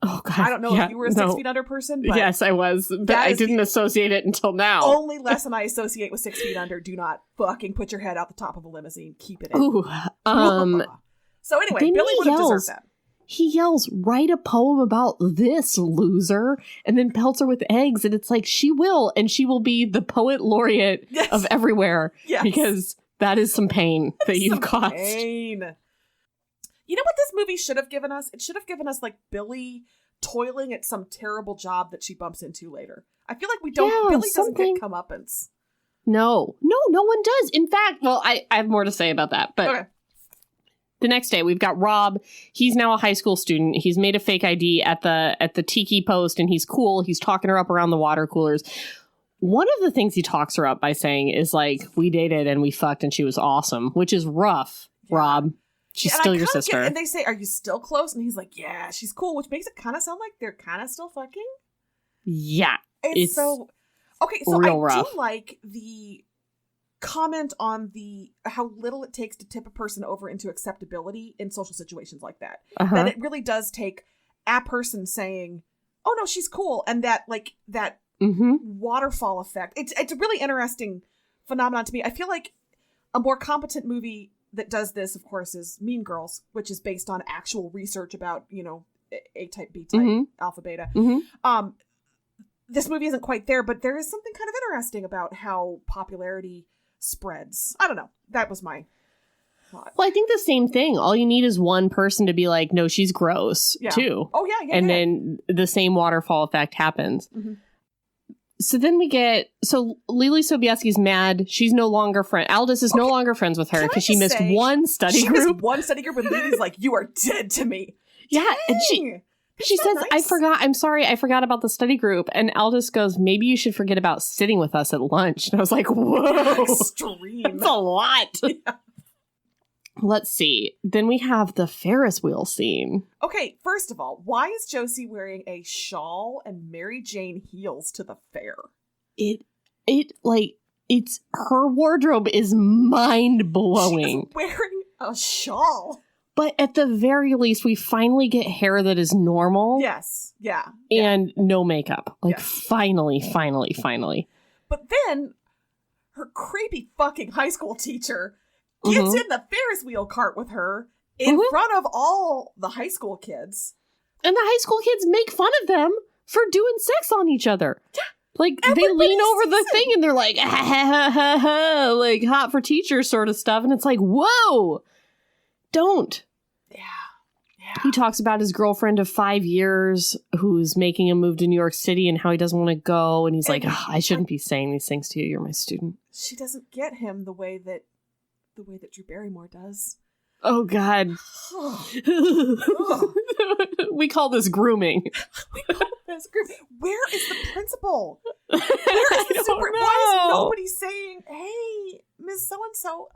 Oh, God. I don't know if you were a 6 Feet Under person. But yes, I was. But I didn't associate it until now. Only lesson I associate with 6 Feet Under. Do not fucking put your head out the top of a limousine. Keep it in. Ooh, so anyway, Billy would have deserved that. He yells, write a poem about this, loser, and then pelts her with eggs. And it's like, she will, and she will be the poet laureate of everywhere. Yes. Because that is some pain that you've caused. Pain. You know what this movie should have given us? It should have given us, like, Billy toiling at some terrible job that she bumps into later. I feel like Billy doesn't get comeuppance. No one does. In fact, well, I have more to say about that, but... Okay. The next day, we've got Rob. He's now a high school student. He's made a fake ID at the tiki post, and he's cool. He's talking her up around the water coolers. One of the things he talks her up by saying is like, we dated and we fucked and she was awesome, which is rough, Rob. She's still your sister. And they say, are you still close? And he's like, yeah, she's cool, which makes it kind of sound like they're kind of still fucking. Yeah. It's so... Okay, so real I rough. do like the comment on how little it takes to tip a person over into acceptability in social situations like that. That it really does take a person saying, oh no, she's cool, and that waterfall effect. It's a really interesting phenomenon to me. I feel like a more competent movie that does this, of course, is Mean Girls, which is based on actual research about, A-type, B-type, alpha, beta. This movie isn't quite there, but there is something kind of interesting about how popularity spreads. I don't know. That was my thought. Well, I think the same thing. All you need is one person to be like, no, she's gross, too. Oh, yeah. And then the same waterfall effect happens. Mm-hmm. So then Lily Sobieski's mad. She's no longer Aldous is no longer friends with her because she missed one study group. She missed one study group, and Lily's like, you are dead to me. Yeah, Dang. And she says, nice. I'm sorry, I forgot about the study group. And Aldous goes, maybe you should forget about sitting with us at lunch. And I was like, whoa. Extreme. That's a lot. Yeah. Let's see. Then we have the Ferris wheel scene. Okay, first of all, why is Josie wearing a shawl and Mary Jane heels to the fair? It's her wardrobe is mind-blowing. She's wearing a shawl. But at the very least, we finally get hair that is normal. Yes. Yeah. And no makeup. Finally. But then her creepy fucking high school teacher gets in the Ferris wheel cart with her in front of all the high school kids. And the high school kids make fun of them for doing sex on each other. Yeah. Like, they lean over the thing and they're like, ha, ha, ha, ha, like hot for teachers sort of stuff. And it's like, whoa, don't. Yeah. He talks about his girlfriend of 5 years who's making a move to New York City and how he doesn't want to go. And he's like, I shouldn't be saying these things to you. You're my student. She doesn't get him the way that Drew Barrymore does. Oh, God. We call this grooming. Where is the principal? Where is the super? Why is nobody saying, hey, Miss So-and-so,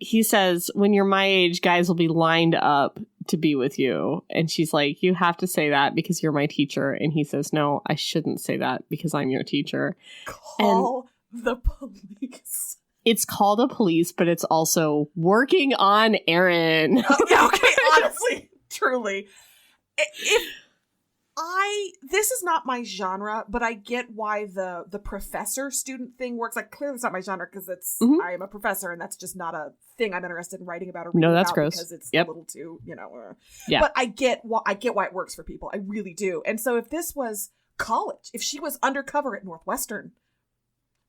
He says, when you're my age, guys will be lined up to be with you. And she's like, you have to say that because you're my teacher. And he says, no, I shouldn't say that because I'm your teacher. Call the police. It's called a police, but it's also working on Aaron. Okay, honestly, truly. This is not my genre, but I get why the professor student thing works. Like, clearly it's not my genre because I am a professor and that's just not a thing I'm interested in writing about or reading that's about gross. Because it's a little too, Yeah. But I get why it works for people. I really do. And so if this was college, if she was undercover at Northwestern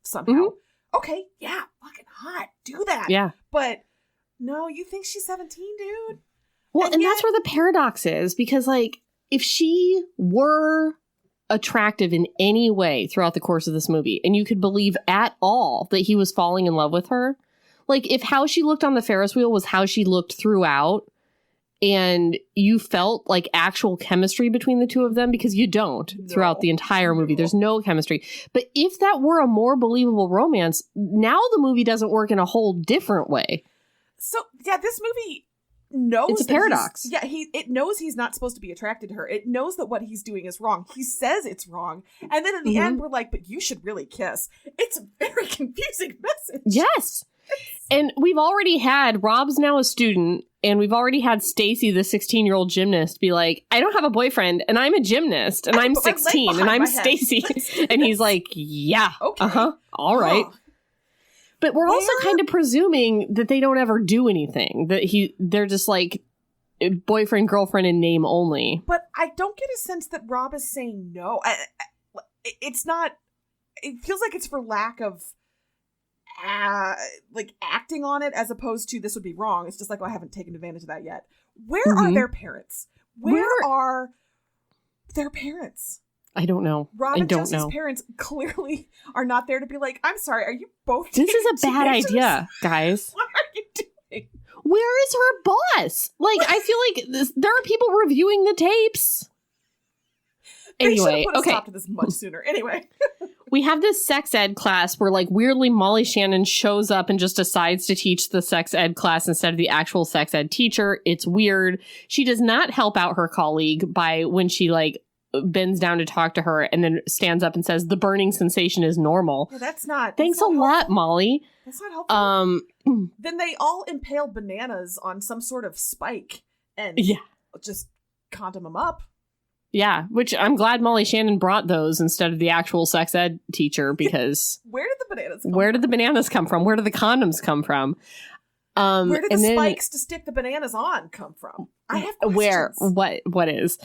somehow, okay, yeah, fucking hot. Do that. Yeah. But no, you think she's 17, dude? Well, and that's where the paradox is, because, like, if she were attractive in any way throughout the course of this movie, and you could believe at all that he was falling in love with her, like, if how she looked on the Ferris wheel was how she looked throughout, and you felt like actual chemistry between the two of them, because you don't throughout the entire movie. There's no chemistry. But if that were a more believable romance, now the movie doesn't work in a whole different way. So, yeah, this movie knows it's a paradox. It knows he's not supposed to be attracted to her. It knows that what he's doing is wrong. He says it's wrong. And then in the end, we're like, but you should really kiss. It's a very confusing message. Yes. And we've already had, Rob's now a student, and we've already had Stacy, the 16-year-old gymnast, be like, I don't have a boyfriend, and I'm a gymnast, and I'm 16, and I'm Stacy. And he's like, yeah, okay. All right. But we're also kind of presuming that they don't ever do anything, that they're just like boyfriend, girlfriend in name only. But I don't get a sense that Rob is saying no. It's not, it feels like it's for lack of like acting on it, as opposed to this would be wrong. It's just like, oh, I haven't taken advantage of that yet. Where are their parents? Where are their parents? I don't know. Rob and Jesse's parents clearly are not there to be like, I'm sorry, are you both This is a bad idea, guys. What are you doing? Where is her boss? Like, I feel like there are people reviewing the tapes. Anyway, they should have put a stop to this much sooner. Anyway. We have this sex ed class where, like, weirdly Molly Shannon shows up and just decides to teach the sex ed class instead of the actual sex ed teacher. It's weird. She does not help out her colleague by when she, like, bends down to talk to her and then stands up and says the burning sensation is normal. Yeah, that's not. Thanks a lot, Molly. That's not helpful. Then they all impaled bananas on some sort of spike and just condom them up. Yeah, which I'm glad Molly Shannon brought those instead of the actual sex ed teacher, because where did the bananas come Where did the bananas come from? Where did the condoms come from? Where did the spikes to stick the bananas on come from? I have questions. Where? What is?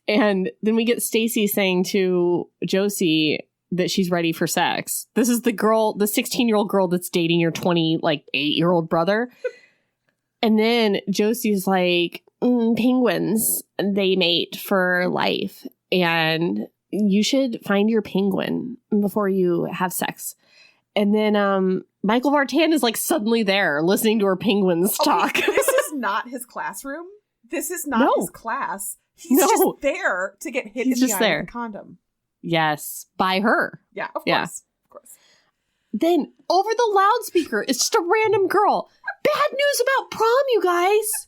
And then we get Stacy saying to Josie that she's ready for sex. This is the girl, the 16-year-old girl that's dating your 8-year-old brother. And then Josie's like, penguins, they mate for life, and you should find your penguin before you have sex. And then Michael Vartan is like suddenly there listening to her penguins talk. This is not his classroom. This is not his class. He's just there to get hit in the eye with a condom. Yes, by her. Yeah, of course. Of course. Then over the loudspeaker, it's just a random girl. Bad news about prom, you guys.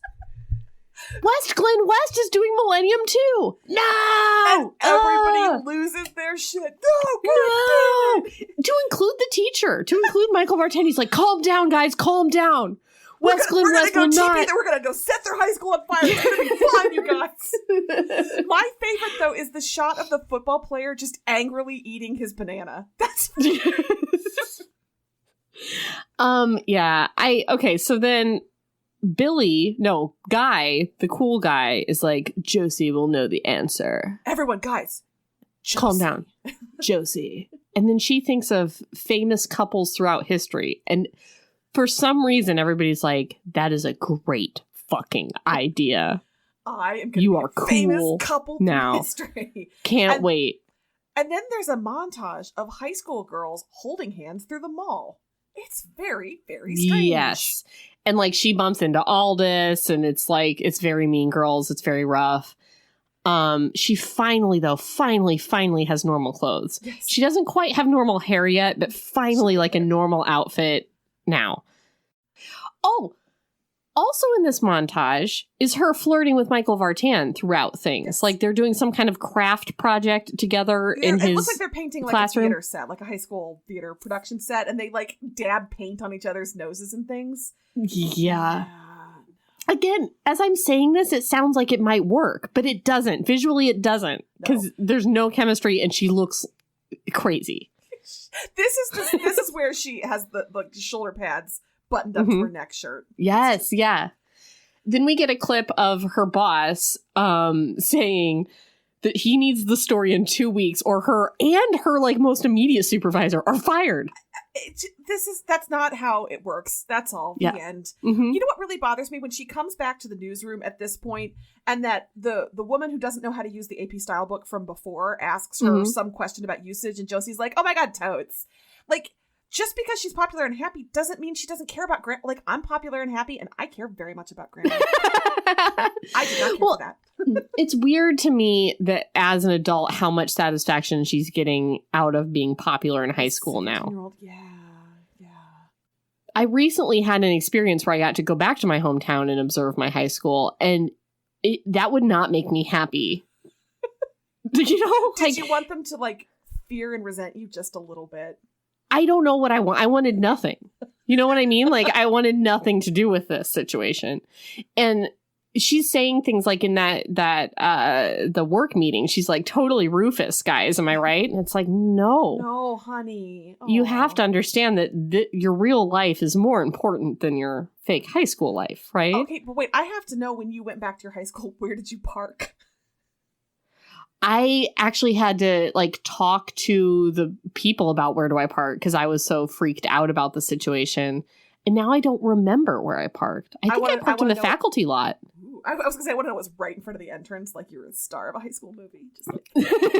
West Glen West is doing Millennium too. No! And everybody loses their shit. No! To include the teacher, to include Michael Vartan, he's like, calm down, guys, calm down. West Glen West will not. We're going to go set their high school on fire. It's going to be fine, you guys. My favorite, though, is the shot of the football player just angrily eating his banana. That's yeah. Okay, so then Guy, the cool guy, is like, Josie will know the answer. Everyone, guys. Josie. Calm down. Josie. And then she thinks of famous couples throughout history. And for some reason, everybody's like, that is a great fucking idea. I am going to be a famous couple now. History. Can't wait. And then there's a montage of high school girls holding hands through the mall. It's very, very strange. Yes. And like she bumps into Aldous and it's like, it's very Mean Girls. It's very rough. She finally has normal clothes. Yes. She doesn't quite have normal hair yet, but finally like a normal outfit now. Oh, also in this montage is her flirting with Michael Vartan throughout things. Yes. Like they're doing some kind of craft project together in his. It looks like they're painting like classroom. A theater set, like a high school theater production set, and they like dab paint on each other's noses and things. Yeah. Again, as I'm saying this, it sounds like it might work, but it doesn't. Visually, it doesn't, because there's no chemistry and she looks crazy. This is where she has the shoulder pads buttoned up to her neck shirt. Yes, yeah. Then we get a clip of her boss saying that he needs the story in 2 weeks, or her and her like most immediate supervisor are fired. That's not how it works. That's all. Yeah. The end. Mm-hmm. You know what really bothers me? When she comes back to the newsroom at this point, and that the woman who doesn't know how to use the AP style book from before asks her some question about usage, and Josie's like, "Oh my god, totes!" Like, just because she's popular and happy doesn't mean she doesn't care about Grandma. Like, I'm popular and happy, and I care very much about Grandma. I did not care for that. It's weird to me that as an adult, how much satisfaction she's getting out of being popular in high school now. Yeah. I recently had an experience where I got to go back to my hometown and observe my high school, and that would not make me happy. Did you want them to, like, fear and resent you just a little bit? I don't know what I want. I wanted nothing. You know what I mean? Like, I wanted nothing to do with this situation. And she's saying things like in the work meeting, she's like, totally Rufus, guys. Am I right? And it's like, no, honey. You have to understand that your real life is more important than your fake high school life, right? Okay, but wait, I have to know, when you went back to your high school, where did you park? I actually had to, like, talk to the people about where do I park because I was so freaked out about the situation. And now I don't remember where I parked. I think I parked in the faculty lot. I was going to say, I want to know what's right in front of the entrance, like you're a star of a high school movie. Just like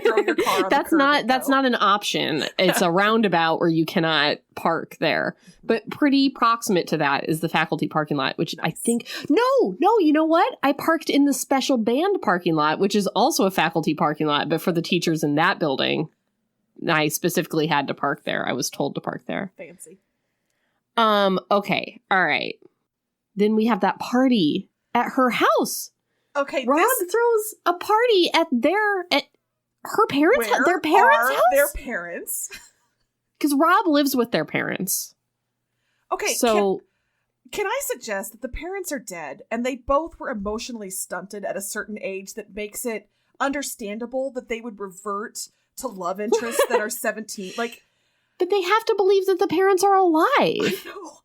throw your car on that's not an option. It's a roundabout where you cannot park there. But pretty proximate to that is the faculty parking lot, which I think... No, you know what? I parked in the special band parking lot, which is also a faculty parking lot, but for the teachers in that building. I specifically had to park there. I was told to park there. Fancy. Okay. All right. Then we have that party at her house. Okay. Rob throws a party at her parents' house. Their parents' house? Their parents. Because Rob lives with their parents. Okay. So can I suggest that the parents are dead and they both were emotionally stunted at a certain age that makes it understandable that they would revert to love interests that are 17? Like, but they have to believe that the parents are alive. I know.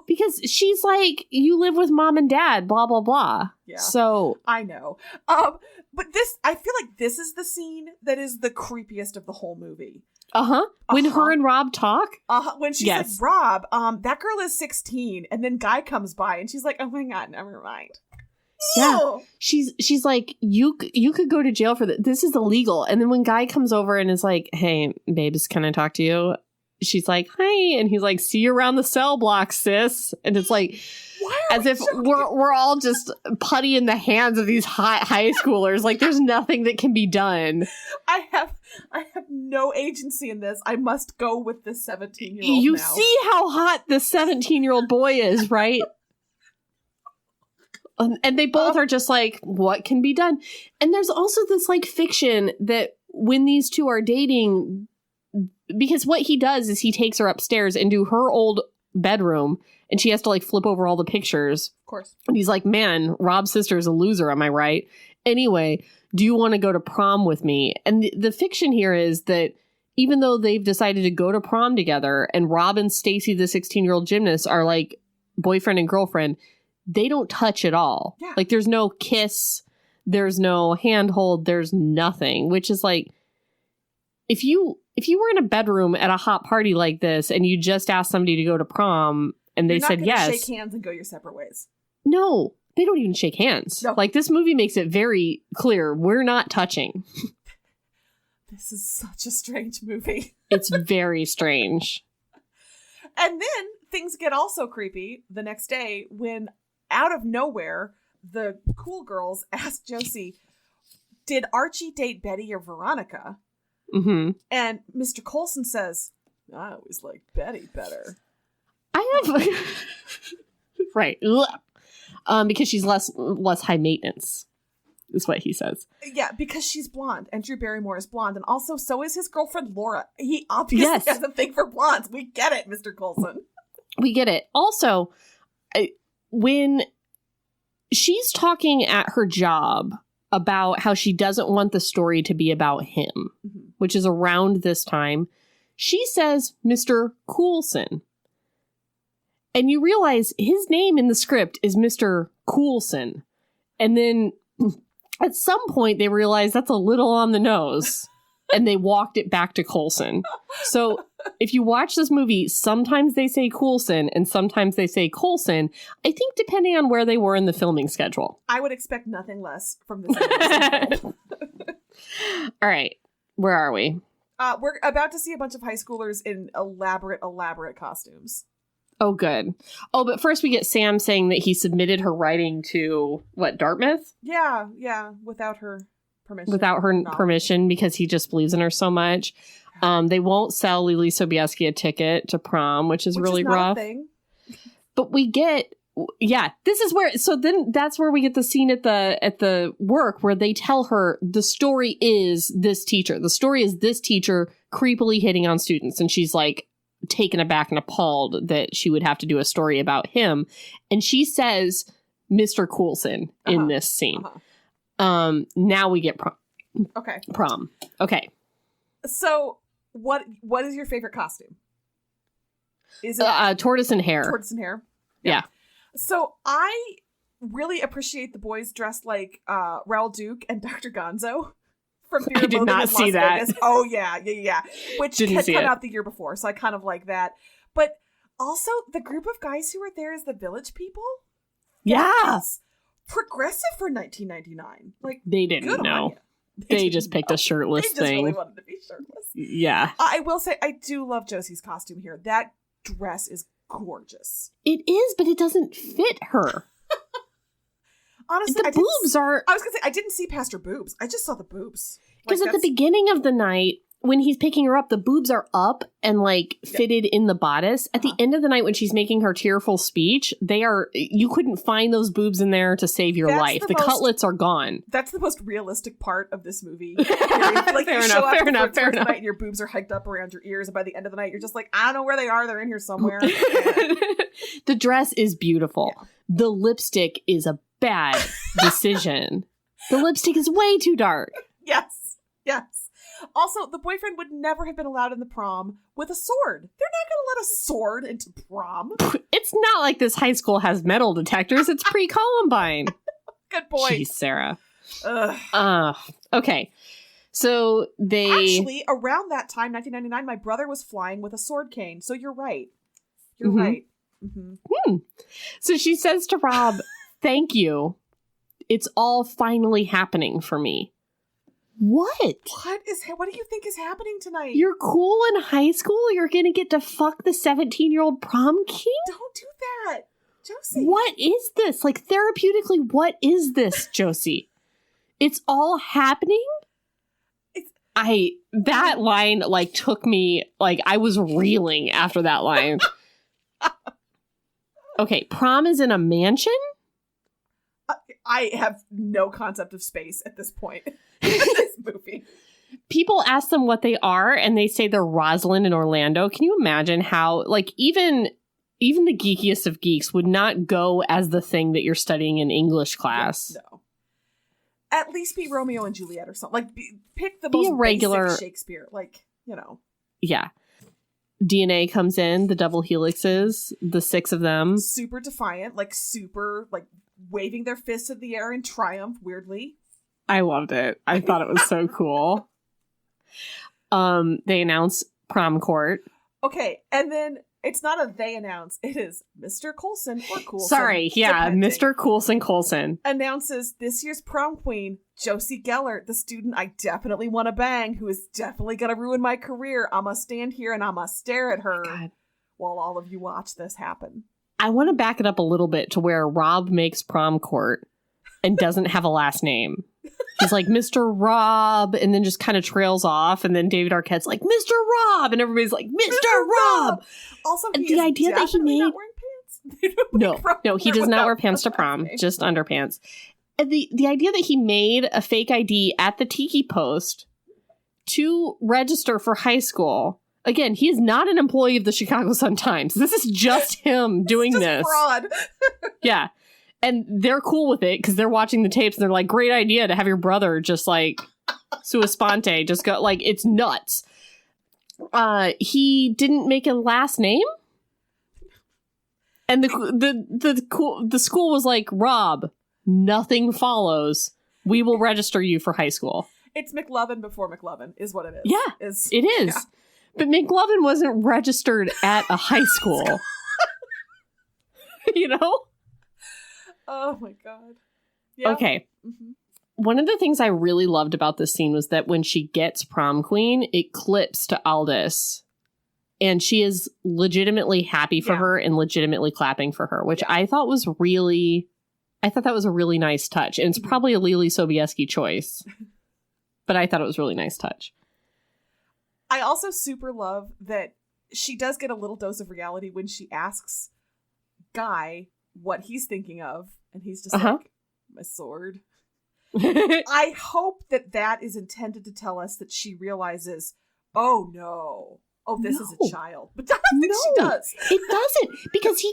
Because she's like, you live with mom and dad, blah, blah, blah. Yeah. So. I know. But I feel like this is the scene that is the creepiest of the whole movie. When her and Rob talk? When she's like, Rob, that girl is 16. And then Guy comes by and she's like, oh my God, never mind. Yeah. She's like, you could go to jail for this. This is illegal. And then when Guy comes over and is like, hey, babes, can I talk to you? She's like, hi. And he's like, see you around the cell block, sis. And it's like, as if we're all just putty in the hands of these high schoolers. Like, there's nothing that can be done. I have no agency in this. I must go with this 17-year-old You now. see how hot this 17-year-old boy is, right? And they both are just like, what can be done? And there's also this, like, fiction that when these two are dating... Because what he does is he takes her upstairs into her old bedroom and she has to, like, flip over all the pictures. Of course. And he's like, man, Rob's sister is a loser. Am I right? Anyway, do you want to go to prom with me? And the fiction here is that even though they've decided to go to prom together and Rob and Stacy, the 16-year-old gymnast, are like boyfriend and girlfriend, they don't touch at all. Yeah. Like, there's no kiss. There's no handhold. There's nothing, which is like, if you were in a bedroom at a hot party like this and you just asked somebody to go to prom and they said yes. Shake hands and go your separate ways. No, they don't even shake hands. No. Like, this movie makes it very clear we're not touching. This is such a strange movie. It's very strange. And then things get also creepy the next day when, out of nowhere, the cool girls ask Josie, did Archie date Betty or Veronica? Mm-hmm. And Mr. Coulson says, I always liked Betty better. I have... Right. Because she's less high maintenance, is what he says. Yeah, because she's blonde, and Drew Barrymore is blonde, and also so is his girlfriend Laura. He obviously has a thing for blondes. We get it, Mr. Coulson. We get it. Also, when she's talking at her job about how she doesn't want the story to be about him, mm-hmm. which is around this time, she says Mr. Coulson. And you realize his name in the script is Mr. Coulson. And then at some point they realized that's a little on the nose. And they walked it back to Coulson. So If you watch this movie, sometimes they say Coulson and sometimes they say Coulson. I think depending on where they were in the filming schedule. I would expect nothing less from this. All right. Where are we? We're about to see a bunch of high schoolers in elaborate costumes. Oh, good. Oh, but first we get Sam saying that he submitted her writing to, Dartmouth? Yeah, without her permission. Without her permission, because he just believes in her so much. They won't sell Lily Sobieski a ticket to prom, which is really rough. But we get, this is where, so then that's where we get the scene at the work where they tell her the story is this teacher. The story is this teacher creepily hitting on students. And she's like taken aback and appalled that she would have to do a story about him. And she says, Mr. Coulson in this scene. Now we get prom. Okay. Prom. Okay. So what is your favorite costume? Is it tortoise and hair? Tortoise and hair. Yeah. So I really appreciate the boys dressed like Raoul Duke and Dr. Gonzo from Fear I did not see that. Vegas. Oh yeah. Which Didn't had see come it. out the year before, so I kind of like that. But also the group of guys who were there as the village people. Yeah. Progressive for 1999. Like they didn't know. They just picked a shirtless thing. They just really wanted to be shirtless. Yeah. I will say, I do love Josie's costume here. That dress is gorgeous. It is, but it doesn't fit her. Honestly, the boobs are... I was going to say, I didn't see past her boobs. I just saw the boobs. Because at the beginning of the night, when he's picking her up, the boobs are up and fitted in the bodice. At the end of the night, when she's making her tearful speech, you couldn't find those boobs in there to save your life. The cutlets are gone. That's the most realistic part of this movie. Fair enough. And your boobs are hiked up around your ears, and by the end of the night, you're just like, I don't know where they are. They're in here somewhere. The dress is beautiful. Yeah. The lipstick is a bad decision. The lipstick is way too dark. Yes. Also, the boyfriend would never have been allowed in the prom with a sword. They're not going to let a sword into prom. It's not like this high school has metal detectors. It's pre-Columbine. Good point. Jeez, Sarah. Okay. So they... Actually, around that time, 1999, my brother was flying with a sword cane. So you're right. You're right. Mm-hmm. So she says to Rob, thank you. It's all finally happening for me. What do you think is happening tonight? You're cool in high school? You're gonna get to fuck the 17-year-old prom king? Don't do that, Josie. What is this? Therapeutically, what is this, Josie? It's all happening? That line, took me, I was reeling after that line. Okay, prom is in a mansion? I have no concept of space at this point in this movie. People ask them what they are, and they say they're Rosalind in Orlando. Can you imagine how, even the geekiest of geeks would not go as the thing that you're studying in English class? No. At least be Romeo and Juliet or something. Pick the most regular basic Shakespeare. Yeah. DNA comes in, the double helixes, the 6 of them. Super defiant, super waving their fists in the air in triumph, weirdly. I loved it. I thought it was so cool. They announce prom court. Okay, and then it's not a they announce, it is Mr. Coulson or Coulson. Sorry, yeah, depending. Mr. Coulson announces this year's prom queen, Josie Geller, the student I definitely want to bang, who is definitely going to ruin my career. I'ma stand here and I'ma stare at her while all of you watch this happen. I want to back it up a little bit to where Rob makes prom court and doesn't have a last name. He's like, Mr. Rob, and then just kind of trails off. And then David Arquette's like, Mr. Rob. And everybody's like, Mr. Rob. Also, the idea that he made... not wearing pants. No, he does not wear pants to prom, just underpants. And the idea that he made a fake ID at the Tiki Post to register for high school. Again, he is not an employee of the Chicago Sun-Times. This is just him doing this. Fraud. Yeah. And they're cool with it because they're watching the tapes and they're like, great idea to have your brother just sua sponte, just go, it's nuts. He didn't make a last name. And the school was like, Rob, nothing follows. We will register you for high school. It's McLovin before McLovin is what it is. Yeah, it is. Yeah. But McLovin wasn't registered at a high school. You know? Oh my God. Yeah. Okay. Mm-hmm. One of the things I really loved about this scene was that when she gets prom queen, it clips to Aldous. And she is legitimately happy for her and legitimately clapping for her, which I thought was really... I thought that was a really nice touch. And it's probably a Lily Sobieski choice. But I thought it was a really nice touch. I also super love that she does get a little dose of reality when she asks Guy what he's thinking of. And he's just like, my sword. I hope that is intended to tell us that she realizes, oh no. Oh, this is a child. But I don't think she does. It doesn't. Because he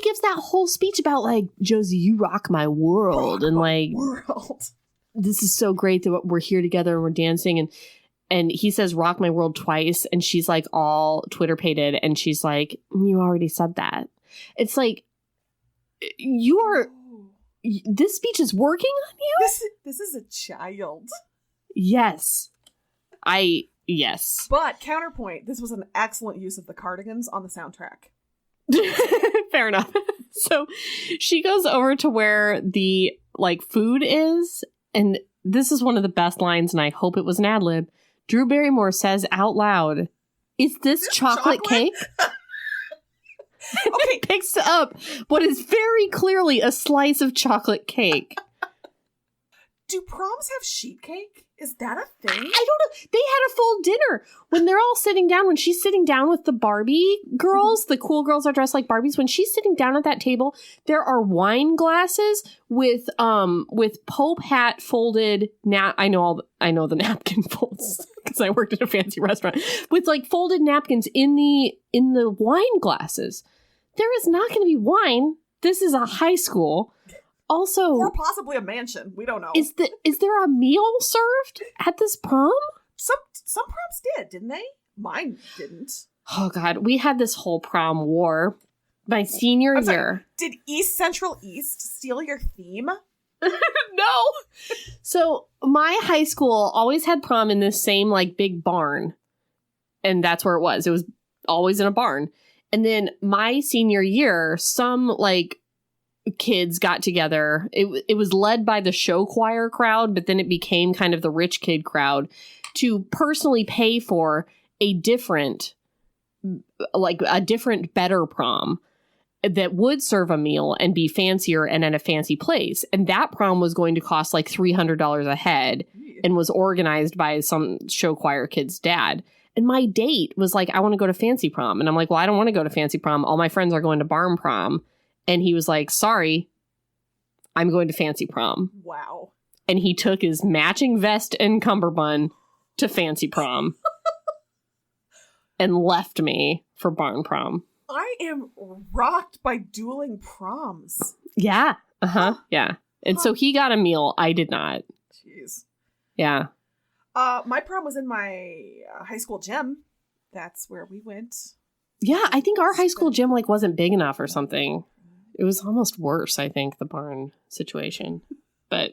gives that whole speech about like, Josie, you rock my world. This is so great that we're here together and we're dancing. And he says rock my world twice. And she's like all Twitter-pated. And she's like, you already said that. It's like, this speech is working on you? This is a child. Yes. Yes. But counterpoint, this was an excellent use of the Cardigans on the soundtrack. Fair enough. So she goes over to where the like food is, and this is one of the best lines, and I hope it was an ad lib. Drew Barrymore says out loud, "Is this chocolate cake?" Okay, picks up what is very clearly a slice of chocolate cake. Do proms have sheet cake? Is that a thing? I don't know. They had a full dinner when they're all sitting down. When she's sitting down with the Barbie girls, the cool girls are dressed like Barbies. When she's sitting down at that table, there are wine glasses with Pope hat folded. I know the napkin folds because I worked at a fancy restaurant with like folded napkins in the wine glasses. There is not going to be wine. This is a high school. Also, or possibly a mansion. We don't know. Is there a meal served at this prom? Some proms did, didn't they? Mine didn't. Oh God, we had this whole prom war my senior year. Did East Central East steal your theme? No. So my high school always had prom in this same like big barn, and that's where it was. It was always in a barn. And then my senior year, some like kids got together. It was led by the show choir crowd, but then it became kind of the rich kid crowd to personally pay for a different, better prom that would serve a meal and be fancier and at a fancy place. And that prom was going to cost like $300 a head and was organized by some show choir kid's dad. And my date was like, I want to go to fancy prom. And I'm like, well, I don't want to go to fancy prom. All my friends are going to barn prom. And he was like, sorry, I'm going to fancy prom. Wow. And he took his matching vest and cummerbund to fancy prom and left me for barn prom. I am rocked by dueling proms. Yeah. Yeah. And so he got a meal. I did not. Jeez. Yeah. My prom was in my high school gym. That's where we went. Yeah, I think our high school gym like wasn't big enough or something. It was almost worse, I think, the barn situation. But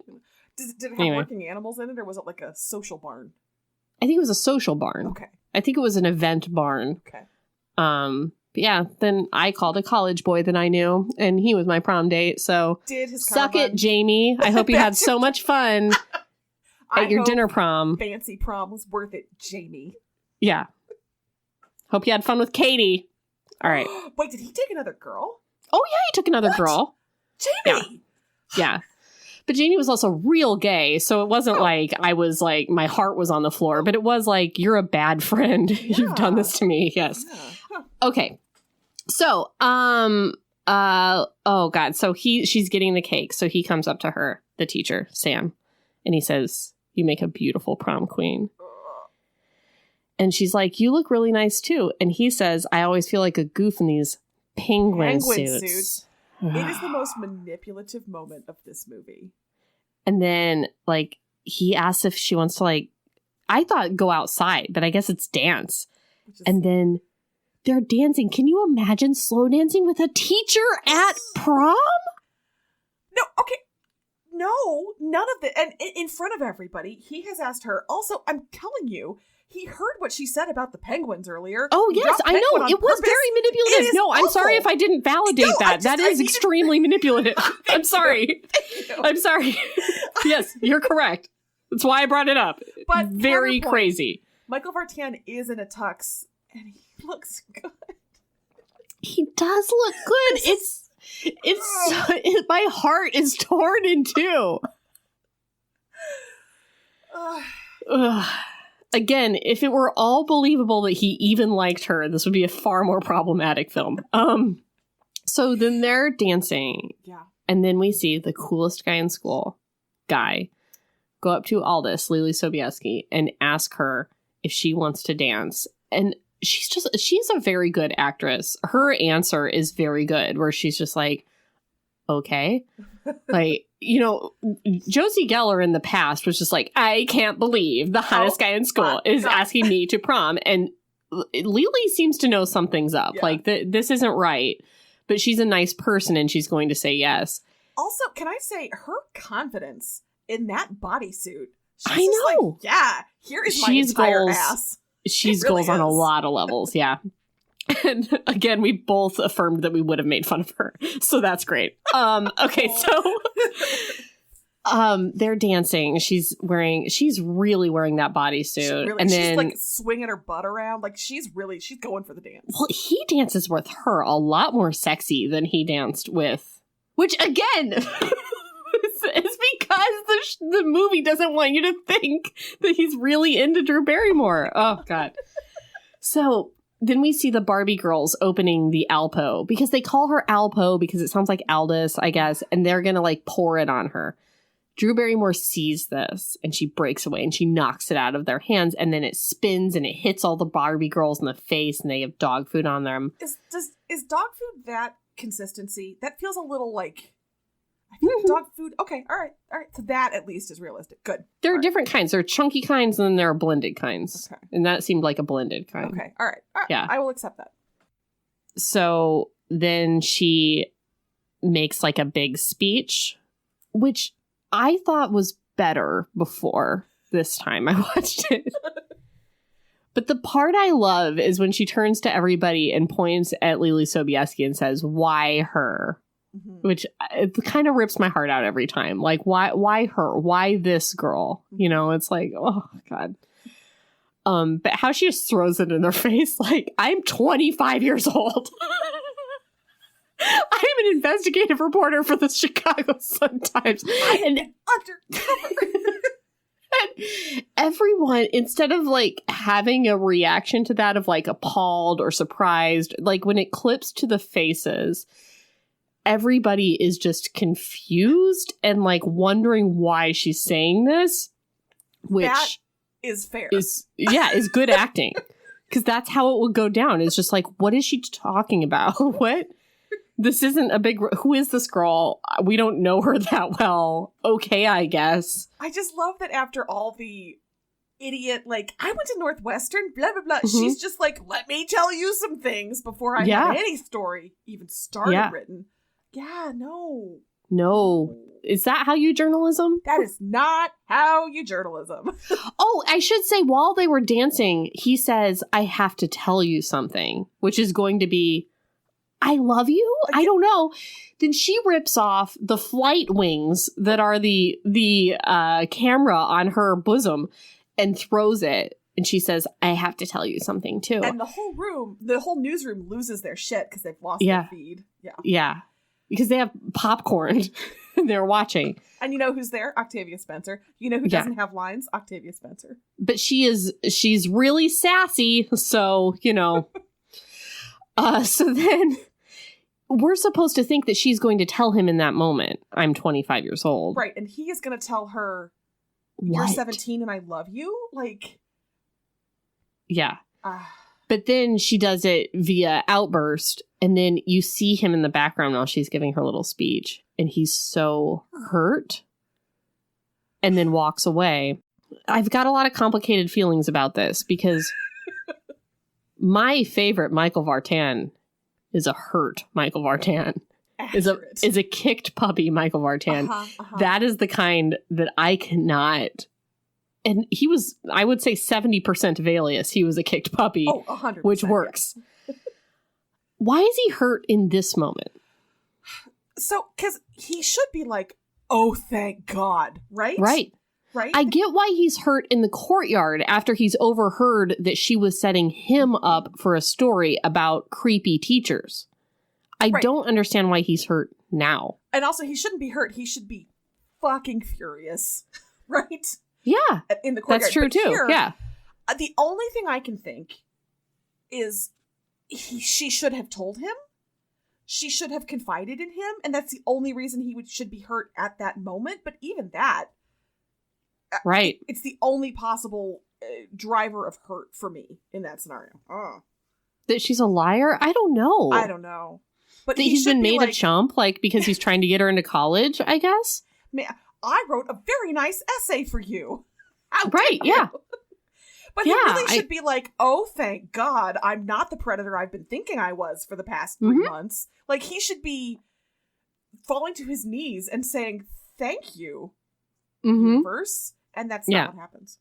did it have working animals in it, or was it like a social barn? I think it was a social barn. Okay. I think it was an event barn. Okay. But yeah, then I called a college boy that I knew, and he was my prom date. So did his suck it, Jamie. I hope you had so much fun at your dinner prom. Fancy prom was worth it, Jamie. Yeah. Hope you had fun with Katie. All right. Wait, did he take another girl? Oh, yeah, he took another girl. Jamie! Yeah. But Jamie was also real gay, so it wasn't like I was like, my heart was on the floor, but it was like, you're a bad friend. Yeah. You've done this to me. Yes. Yeah. Huh. Okay. So, oh God. So she's getting the cake. So he comes up to her, the teacher, Sam, and he says, you make a beautiful prom queen. And she's like, you look really nice too. And he says, I always feel like a goof in these penguin suits. It is the most manipulative moment of this movie. And then, like, he asks if she wants to, like, I thought go outside, but I guess it's dance. And then they're dancing. Can you imagine slow dancing with a teacher at prom? No, okay. No, none of the, and in front of everybody, he has asked her. Also, I'm telling you, He heard what she said about the penguins earlier. Oh, He yes, dropped I know. penguin on It was purpose. very manipulative. It is No, I'm awful. sorry if I didn't validate No, that. That is extremely manipulative. I'm sorry. Thank you. I'm sorry. Yes, you're correct. That's why I brought it up. But very counterpoint, crazy. Michael Vartan is in a tux, and he looks good. He does look good. My heart is torn in two. Ugh. Again, if it were all believable that he even liked her, this would be a far more problematic film. So then they're dancing. Yeah. And then we see the coolest guy in school, go up to Aldous, Lily Sobieski, and ask her if she wants to dance. And she's a very good actress. Her answer is very good, where she's just like, okay. Like, you know, Josie Geller in the past was just like, I can't believe the hottest guy in school is asking me to prom. And Lily seems to know something's up. Yeah. Like, this isn't right. But she's a nice person and she's going to say yes. Also, can I say her confidence in that bodysuit? I know. Like, yeah, here is my entire ass. She's really goals on a lot of levels. Yeah. And again, we both affirmed that we would have made fun of her. So that's great. Okay, so they're dancing. She's really wearing that bodysuit. And then she's like swinging her butt around. Like she's going for the dance. Well, he dances with her a lot more sexy than he danced with, which again is because the movie doesn't want you to think that he's really into Drew Barrymore. Oh, God. So then we see the Barbie girls opening the Alpo, because they call her Alpo because it sounds like Aldous, I guess, and they're going to like pour it on her. Drew Barrymore sees this and she breaks away and she knocks it out of their hands, and then it spins and it hits all the Barbie girls in the face and they have dog food on them. Is dog food that consistency? That feels a little like, I feel like dog food. Okay, all right. So that at least is realistic. Good. There are different kinds. There are chunky kinds and then there are blended kinds. Okay. And that seemed like a blended kind. Okay, all right. Yeah. I will accept that. So then she makes like a big speech, which I thought was better before this time I watched it. But the part I love is when she turns to everybody and points at Lily Sobieski and says, "Why her?" Which it kind of rips my heart out every time. Like, why her? Why this girl? You know, it's like, oh, God. But how she just throws it in their face, like, I'm 25 years old. I'm an investigative reporter for the Chicago Sun-Times. And undercover. And everyone, instead of like having a reaction to that of like appalled or surprised, like when it clips to the faces, everybody is just confused and like wondering why she's saying this, which that is fair. Is good acting, because that's how it would go down. It's just like, what is she talking about? What? This isn't a big... Who is this girl? We don't know her that well. Okay, I guess. I just love that after all the idiot, like, I went to Northwestern, blah, blah, blah. She's just like, let me tell you some things before I have any story even started written. Yeah, no. No. Is that how you journalism? That is not how you journalism. Oh, I should say, while they were dancing, he says, I have to tell you something, which is going to be, I love you? I don't know. Then she rips off the flight wings that are the camera on her bosom and throws it. And she says, I have to tell you something, too. And the whole newsroom loses their shit because they've lost their feed. Yeah. Yeah. Because they have popcorn and they're watching. And you know who's there? Octavia Spencer. You know who doesn't have lines? Octavia Spencer. But she's really sassy. So, you know. So then we're supposed to think that she's going to tell him in that moment, I'm 25 years old. Right. And he is going to tell her, you're 17 and I love you? Like. Yeah. But then she does it via outburst. And then you see him in the background while she's giving her little speech. And he's so hurt. And then walks away. I've got a lot of complicated feelings about this because my favorite Michael Vartan is a hurt Michael Vartan. Is a kicked puppy Michael Vartan. That is the kind that I cannot And he was, I would say 70% of Alias, he was a kicked puppy. Oh, 100%. Which works. Yeah. Why is he hurt in this moment? So, because he should be like, oh, thank God, right? Right. Right? I get why he's hurt in the courtyard after he's overheard that she was setting him up for a story about creepy teachers. I don't understand why he's hurt now. And also, he shouldn't be hurt. He should be fucking furious, right? Yeah. In the courtyard. That's true, too. Here, yeah. The only thing I can think is she should have told him. She should have confided in him. And that's the only reason he should be hurt at that moment. But even that. Right. It's the only possible driver of hurt for me in that scenario. That she's a liar? I don't know. I don't know. But that he's been made a chump, like, because he's trying to get her into college, I guess? Man, I wrote a very nice essay for you. Right, yeah. But he really should be like, oh, thank God, I'm not the predator I've been thinking I was for the past 3 months. Like, he should be falling to his knees and saying, thank you, universe. And that's not what happens.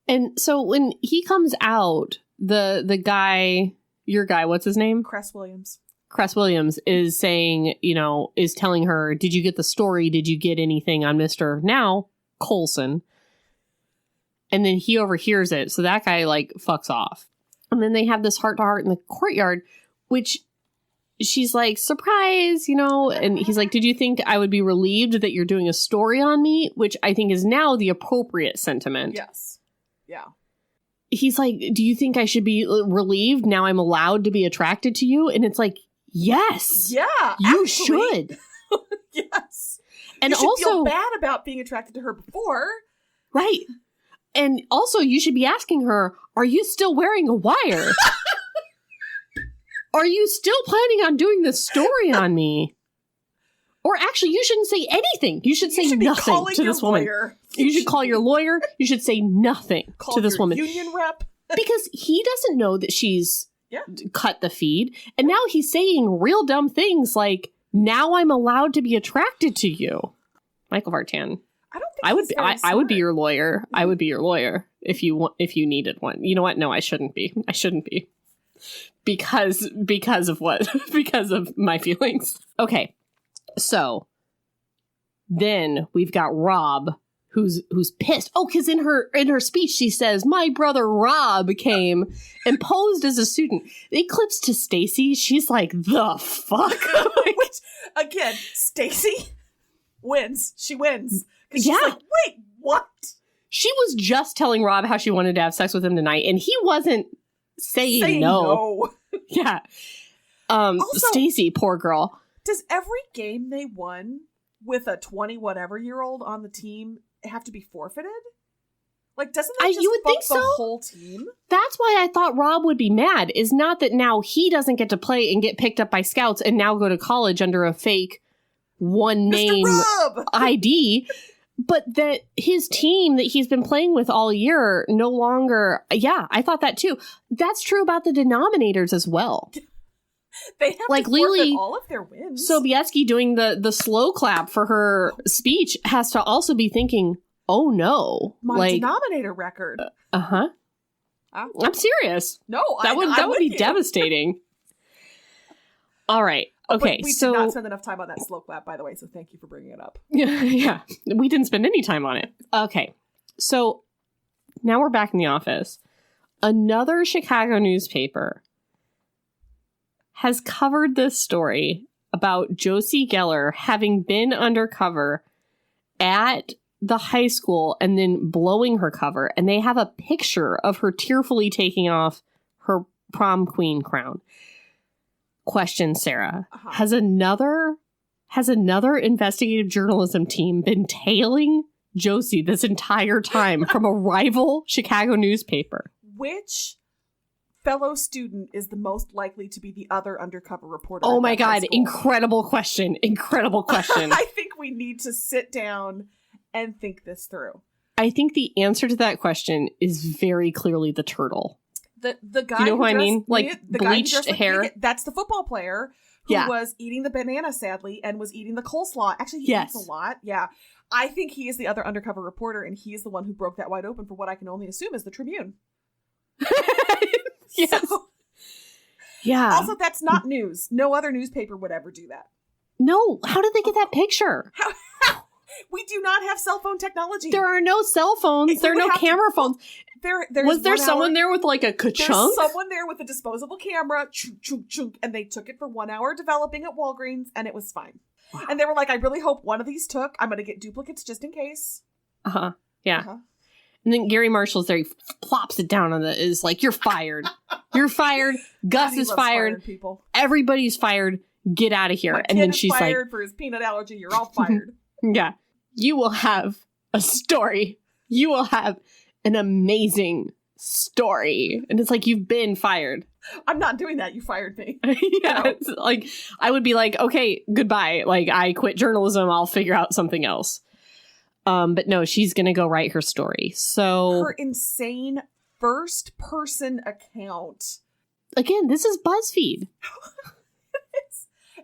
And so when he comes out, the guy, your guy, what's his name? Cress Williams is saying, is telling her, did you get the story? Did you get anything on Mr. now Coulson? And then he overhears it. So that guy like fucks off. And then they have this heart to heart in the courtyard, which she's like, surprise, and he's like, did you think I would be relieved that you're doing a story on me? Which I think is now the appropriate sentiment. Yes. Yeah. He's like, do you think I should be relieved now I'm allowed to be attracted to you? And it's like, yes. Yeah. You should. Yes. And you should also feel bad about being attracted to her before. Right. And also you should be asking her, are you still wearing a wire? Are you still planning on doing this story on me? Or actually, you shouldn't say anything. You should say nothing to this woman. You should call your lawyer. You should say nothing to this woman. Union rep. Because he doesn't know that she's cut the feed. And now he's saying real dumb things like, now I'm allowed to be attracted to you. Michael Vartan. I would be your lawyer. I would be your lawyer if you needed one. You know what? No, I shouldn't be. Because of what? Because of my feelings. Okay. So then we've got Rob who's pissed. Oh, because in her speech she says, my brother Rob came and posed as a student. It clips to Stacy. She's like, the fuck? Which, again, Stacy wins. She wins. She's like, wait, what? She was just telling Rob how she wanted to have sex with him tonight, and he wasn't saying no. Yeah. Stacy, poor girl. Does every game they won with a 20-whatever-year-old on the team have to be forfeited? Like, doesn't that just you would fuck think so? The whole team? That's why I thought Rob would be mad, is not that now he doesn't get to play and get picked up by scouts and now go to college under a fake one-name ID, but that his team that he's been playing with all year no longer... Yeah, I thought that too. That's true about the denominators as well. They have to forfeit all of their wins. Sobieski doing the slow clap for her speech has to also be thinking, oh no. My denominator record. Uh-huh. I'm serious. No, that would be devastating. All right. Okay, we did not spend enough time on that slow clap, by the way, so thank you for bringing it up. Yeah, we didn't spend any time on it. Okay, so now we're back in the office. Another Chicago newspaper has covered this story about Josie Geller having been undercover at the high school and then blowing her cover, and they have a picture of her tearfully taking off her prom queen crown. Question, Sarah. Uh-huh. Has another investigative journalism team been tailing Josie this entire time from a rival Chicago newspaper? Which fellow student is the most likely to be the other undercover reporter? Oh my God. Incredible question. I think we need to sit down and think this through. I think the answer to that question is very clearly the turtle. The guy, you know who I mean? Like bleached hair. That's the football player who Yeah. was eating the banana, sadly, and was eating the coleslaw. Actually, he Yes. eats a lot. Yeah. I think he is the other undercover reporter, and he is the one who broke that wide open for what I can only assume is the Tribune. Yes. So, Yeah. also, that's not news. No other newspaper would ever do that. No. How did they get that picture? We do not have cell phone technology. There are no cell phones. There are no camera phones. Was there someone there with like a ka-chunk? There's someone there with a disposable camera, chunk, chunk, chunk, and they took it for 1 hour developing at Walgreens, and it was fine. Wow. And they were like, I really hope one of these took. I'm going to get duplicates just in case. Uh-huh. Yeah. And then Gary Marshall's there. He plops it down on is like, you're fired. You're fired. Gus is fired. People. Everybody's fired. Get out of here. My and then kid is she's fired like, for his peanut allergy. You're all fired. Yeah. You will have a story. You will have an amazing story. And it's like, you've been fired. I'm not doing that. You fired me. Yeah. It's like, I would be like, okay, goodbye. Like, I quit journalism. I'll figure out something else. But no, she's going to go write her story. So her insane first person account. Again, this is BuzzFeed.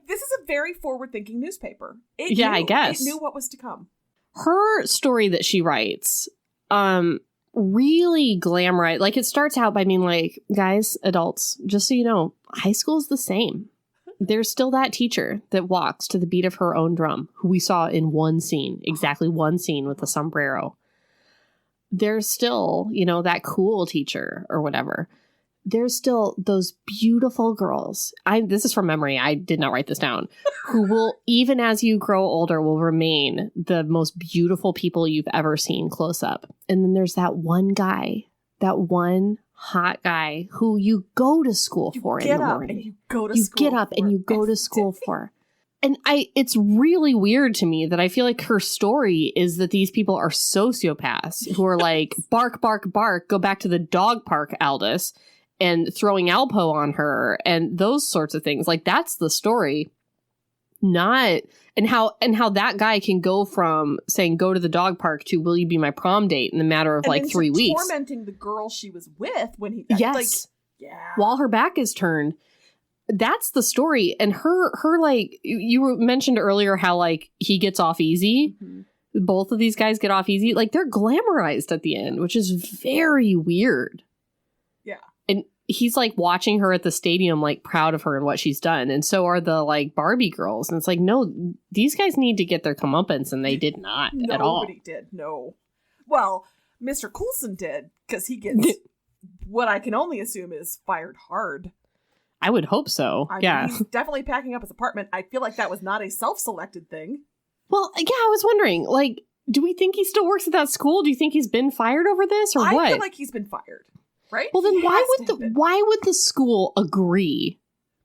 This is a very forward-thinking newspaper. I guess. It knew what was to come. Her story that she writes, really glamorized. Like, it starts out by being like, guys, adults, just so you know, high school is the same. There's still that teacher that walks to the beat of her own drum, who we saw in one scene, exactly one scene with the sombrero. There's still, that cool teacher or whatever. There's still those beautiful girls. This is from memory. I did not write this down. Who will, even as you grow older, will remain the most beautiful people you've ever seen close up. And then there's that one guy, that one hot guy who you go to school for in the morning. And you go to you school get up and you go to school for. And it's really weird to me that I feel like her story is that these people are sociopaths who are like, bark, bark, bark, go back to the dog park, Aldous. And throwing Alpo on her and those sorts of things. Like, that's the story. And how that guy can go from saying go to the dog park to will you be my prom date in the matter of like 3 weeks. Tormenting the girl she was with when he yes. While her back is turned. That's the story. And her like you mentioned earlier how like he gets off easy. Mm-hmm. Both of these guys get off easy. Like, they're glamorized at the end, which is very weird. Yeah. And he's like watching her at the stadium, like proud of her and what she's done. And so are the like Barbie girls. And it's like, no, these guys need to get their comeuppance. And they did not at all. Nobody did. No. Well, Mr. Coulson did, because he gets what I can only assume is fired hard. I would hope so. I mean, he's definitely packing up his apartment. I feel like that was not a self-selected thing. Well, yeah, I was wondering, like, do we think he still works at that school? Do you think he's been fired over this or what? I feel like he's been fired. Right? Well, then why would the school agree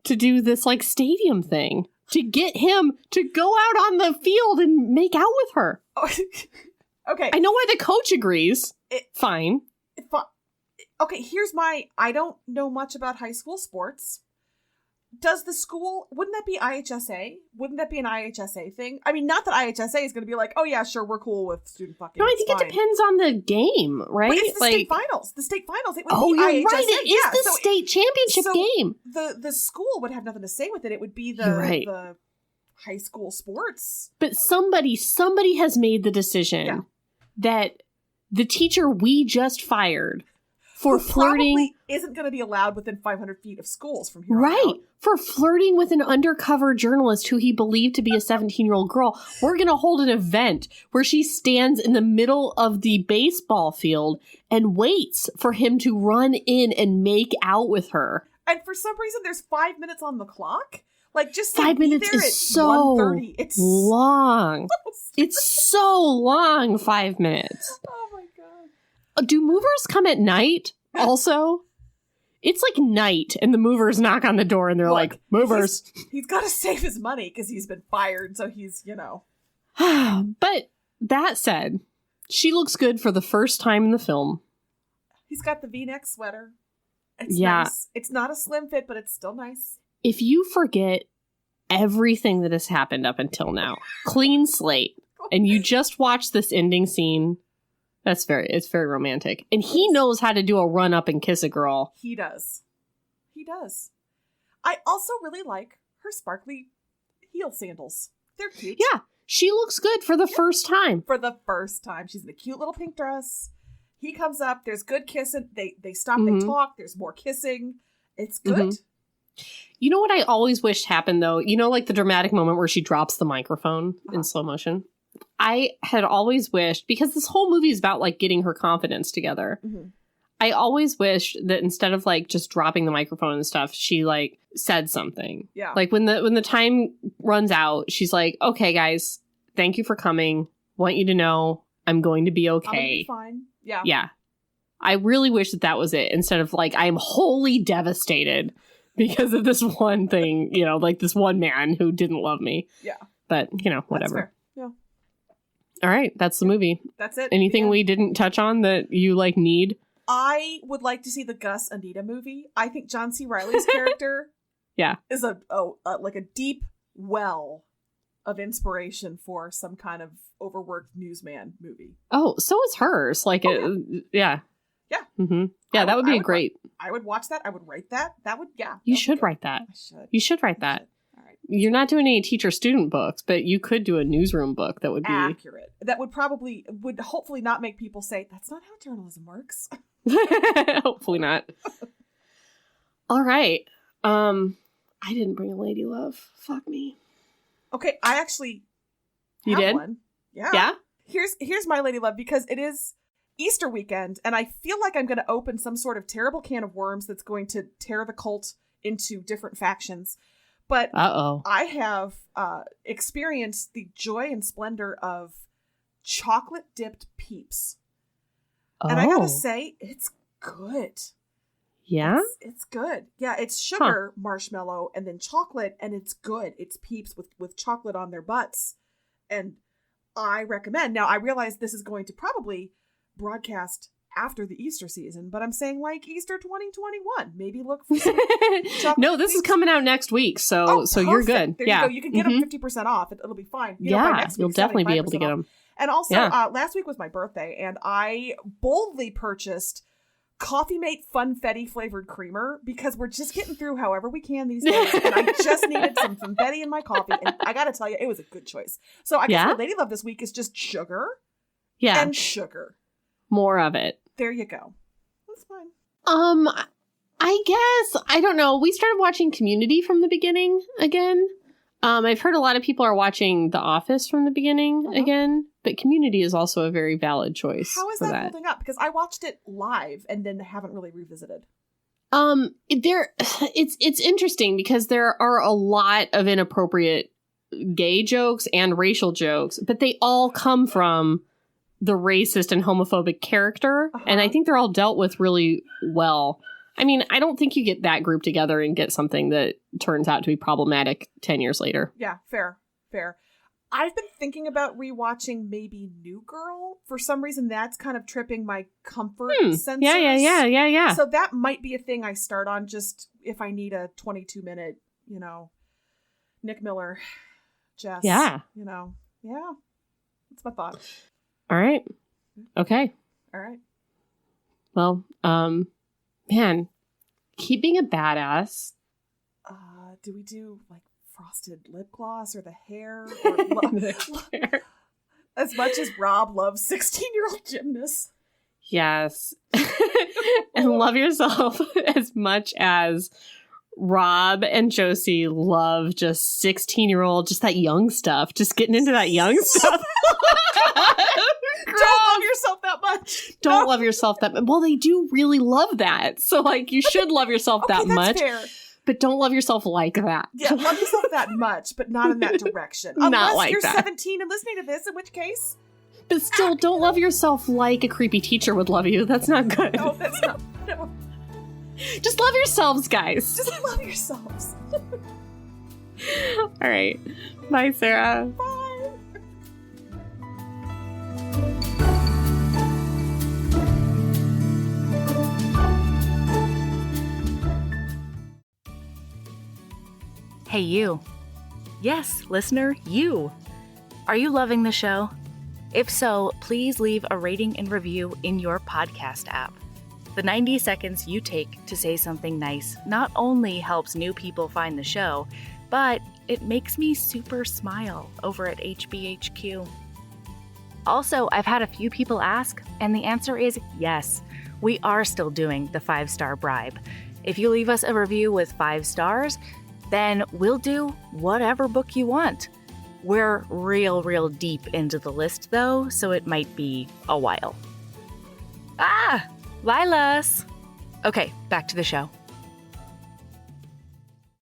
to do this like stadium thing to get him to go out on the field and make out with her? Okay. I know why the coach agrees. Fine. Okay, I don't know much about high school sports. Does the school, wouldn't that be IHSA? Wouldn't that be an IHSA thing? I mean, not that IHSA is going to be like, oh yeah, sure, we're cool with student fucking. No, I think it depends on the game, right? But it's the state finals. The state finals. It would you're be IHSA. Right. It is the state championship game. The school would have nothing to say with it. It would be the high school sports. But somebody has made the decision that the teacher we just fired for flirting isn't going to be allowed within 500 feet of schools from here on out. For flirting with an undercover journalist who he believed to be a 17-year-old girl. We're going to hold an event where she stands in the middle of the baseball field and waits for him to run in and make out with her. And for some reason, there's 5 minutes on the clock. Like, just 5 minutes is so long. It's so long, 5 minutes. Oh my God. Do movers come at night also? It's like night and the movers knock on the door and they're like, movers. He's got to save his money because he's been fired. So he's, But that said, she looks good for the first time in the film. He's got the V-neck sweater. It's nice. It's not a slim fit, but it's still nice. If you forget everything that has happened up until now, clean slate, and you just watch this ending scene, it's very romantic. And he knows how to do a run up and kiss a girl. He does. I also really like her sparkly heel sandals. They're cute. Yeah. She looks good for the first time. For the first time. She's in a cute little pink dress. He comes up. There's good kissing. They stop. They talk. There's more kissing. It's good. You know what I always wished happened, though? You know, like the dramatic moment where she drops the microphone in slow motion? I had always wished, because this whole movie is about, like, getting her confidence together. I always wished that instead of, like, just dropping the microphone and stuff, she, like, said something. Yeah. Like, when the time runs out, she's like, okay, guys, thank you for coming. Want you to know I'm going to be okay. I'm going to be fine. Yeah. Yeah. I really wish that was it, instead of, like, I'm wholly devastated because of this one thing, you know, like this one man who didn't love me. Yeah. But, you know, whatever. That's fair. Yeah. All right. That's the movie. That's it. Anything we didn't touch on that you, like, need? I would like to see the Gus Anita movie. I think John C. Reilly's character is a deep well of inspiration for some kind of overworked newsman movie. Oh, so is hers. Like, yeah. Yeah. Yeah, that would be great. I would watch that. I would write that. That would, yeah. You should write that. I should. You should write that. All right. You're not doing any teacher-student books, but you could do a newsroom book that would be accurate. That would hopefully not make people say, that's not how journalism works. Hopefully not. All right. I didn't bring a lady love. Fuck me. Okay, I actually You have did? one. Yeah. Yeah? Here's my lady love, because it is Easter weekend, and I feel like I'm going to open some sort of terrible can of worms that's going to tear the cult into different factions. But I have experienced the joy and splendor of chocolate-dipped Peeps. And I gotta say, it's good. Yeah? It's good. Yeah, it's sugar, marshmallow, and then chocolate, and it's good. It's Peeps with chocolate on their butts. And I recommend. Now, I realize this is going to probably broadcast after the Easter season, but I'm saying like Easter 2021. Maybe look for some chocolate No, this Peeps. is coming out next week, so you're good. There yeah. you go. You can get them 50% off. It'll be fine. Yeah, by next week, you'll definitely be able to get off. them. And also, last week was my birthday, and I boldly purchased Coffee Mate Funfetti flavored creamer, because we're just getting through however we can these days, and I just needed some Funfetti in my coffee, and I gotta tell you, it was a good choice. So I guess my lady love this week is just sugar and sugar. More of it. There you go. That's fine. I guess, I don't know. We started watching Community from the beginning again. I've heard a lot of people are watching The Office from the beginning again, but Community is also a very valid choice. How is that holding up? Because I watched it live and then haven't really revisited. It's interesting because there are a lot of inappropriate gay jokes and racial jokes, but they all come from the racist and homophobic character, and I think they're all dealt with really well. I mean, I don't think you get that group together and get something that turns out to be problematic 10 years later. Yeah, fair. I've been thinking about rewatching maybe New Girl. For some reason, that's kind of tripping my comfort sensors. Yeah. So that might be a thing I start on just if I need a 22-minute, Nick Miller, Jess. Yeah. That's my thought. All right. Okay. All right. Well, man, keep being a badass. Do we do like frosted lip gloss or the hair? Or as much as Rob loves 16-year-old gymnasts. Yes. And love yourself as much as Rob and Josie love just 16-year-old, just that young stuff. Just getting into that young stuff. Don't love yourself that much. Don't love yourself that much. Well, they do really love that. So, like, you should love yourself that much. Fair. But don't love yourself like that. Yeah, love yourself that much, but not in that direction. Not like you're that. 17 and listening to this, in which case... But still, don't love yourself like a creepy teacher would love you. That's not good. No, that's not... No. Just love yourselves, guys. Just love yourselves. All right. Bye, Sarah. Bye. Hey, you. Yes, listener, you. Are you loving the show? If so, please leave a rating and review in your podcast app. The 90 seconds you take to say something nice not only helps new people find the show, but it makes me super smile over at HBHQ. Also, I've had a few people ask, and the answer is yes. We are still doing the 5-star bribe. If you leave us a review with 5 stars, then we'll do whatever book you want. We're real deep into the list though, so it might be a while. Lilas! Okay, back to the show.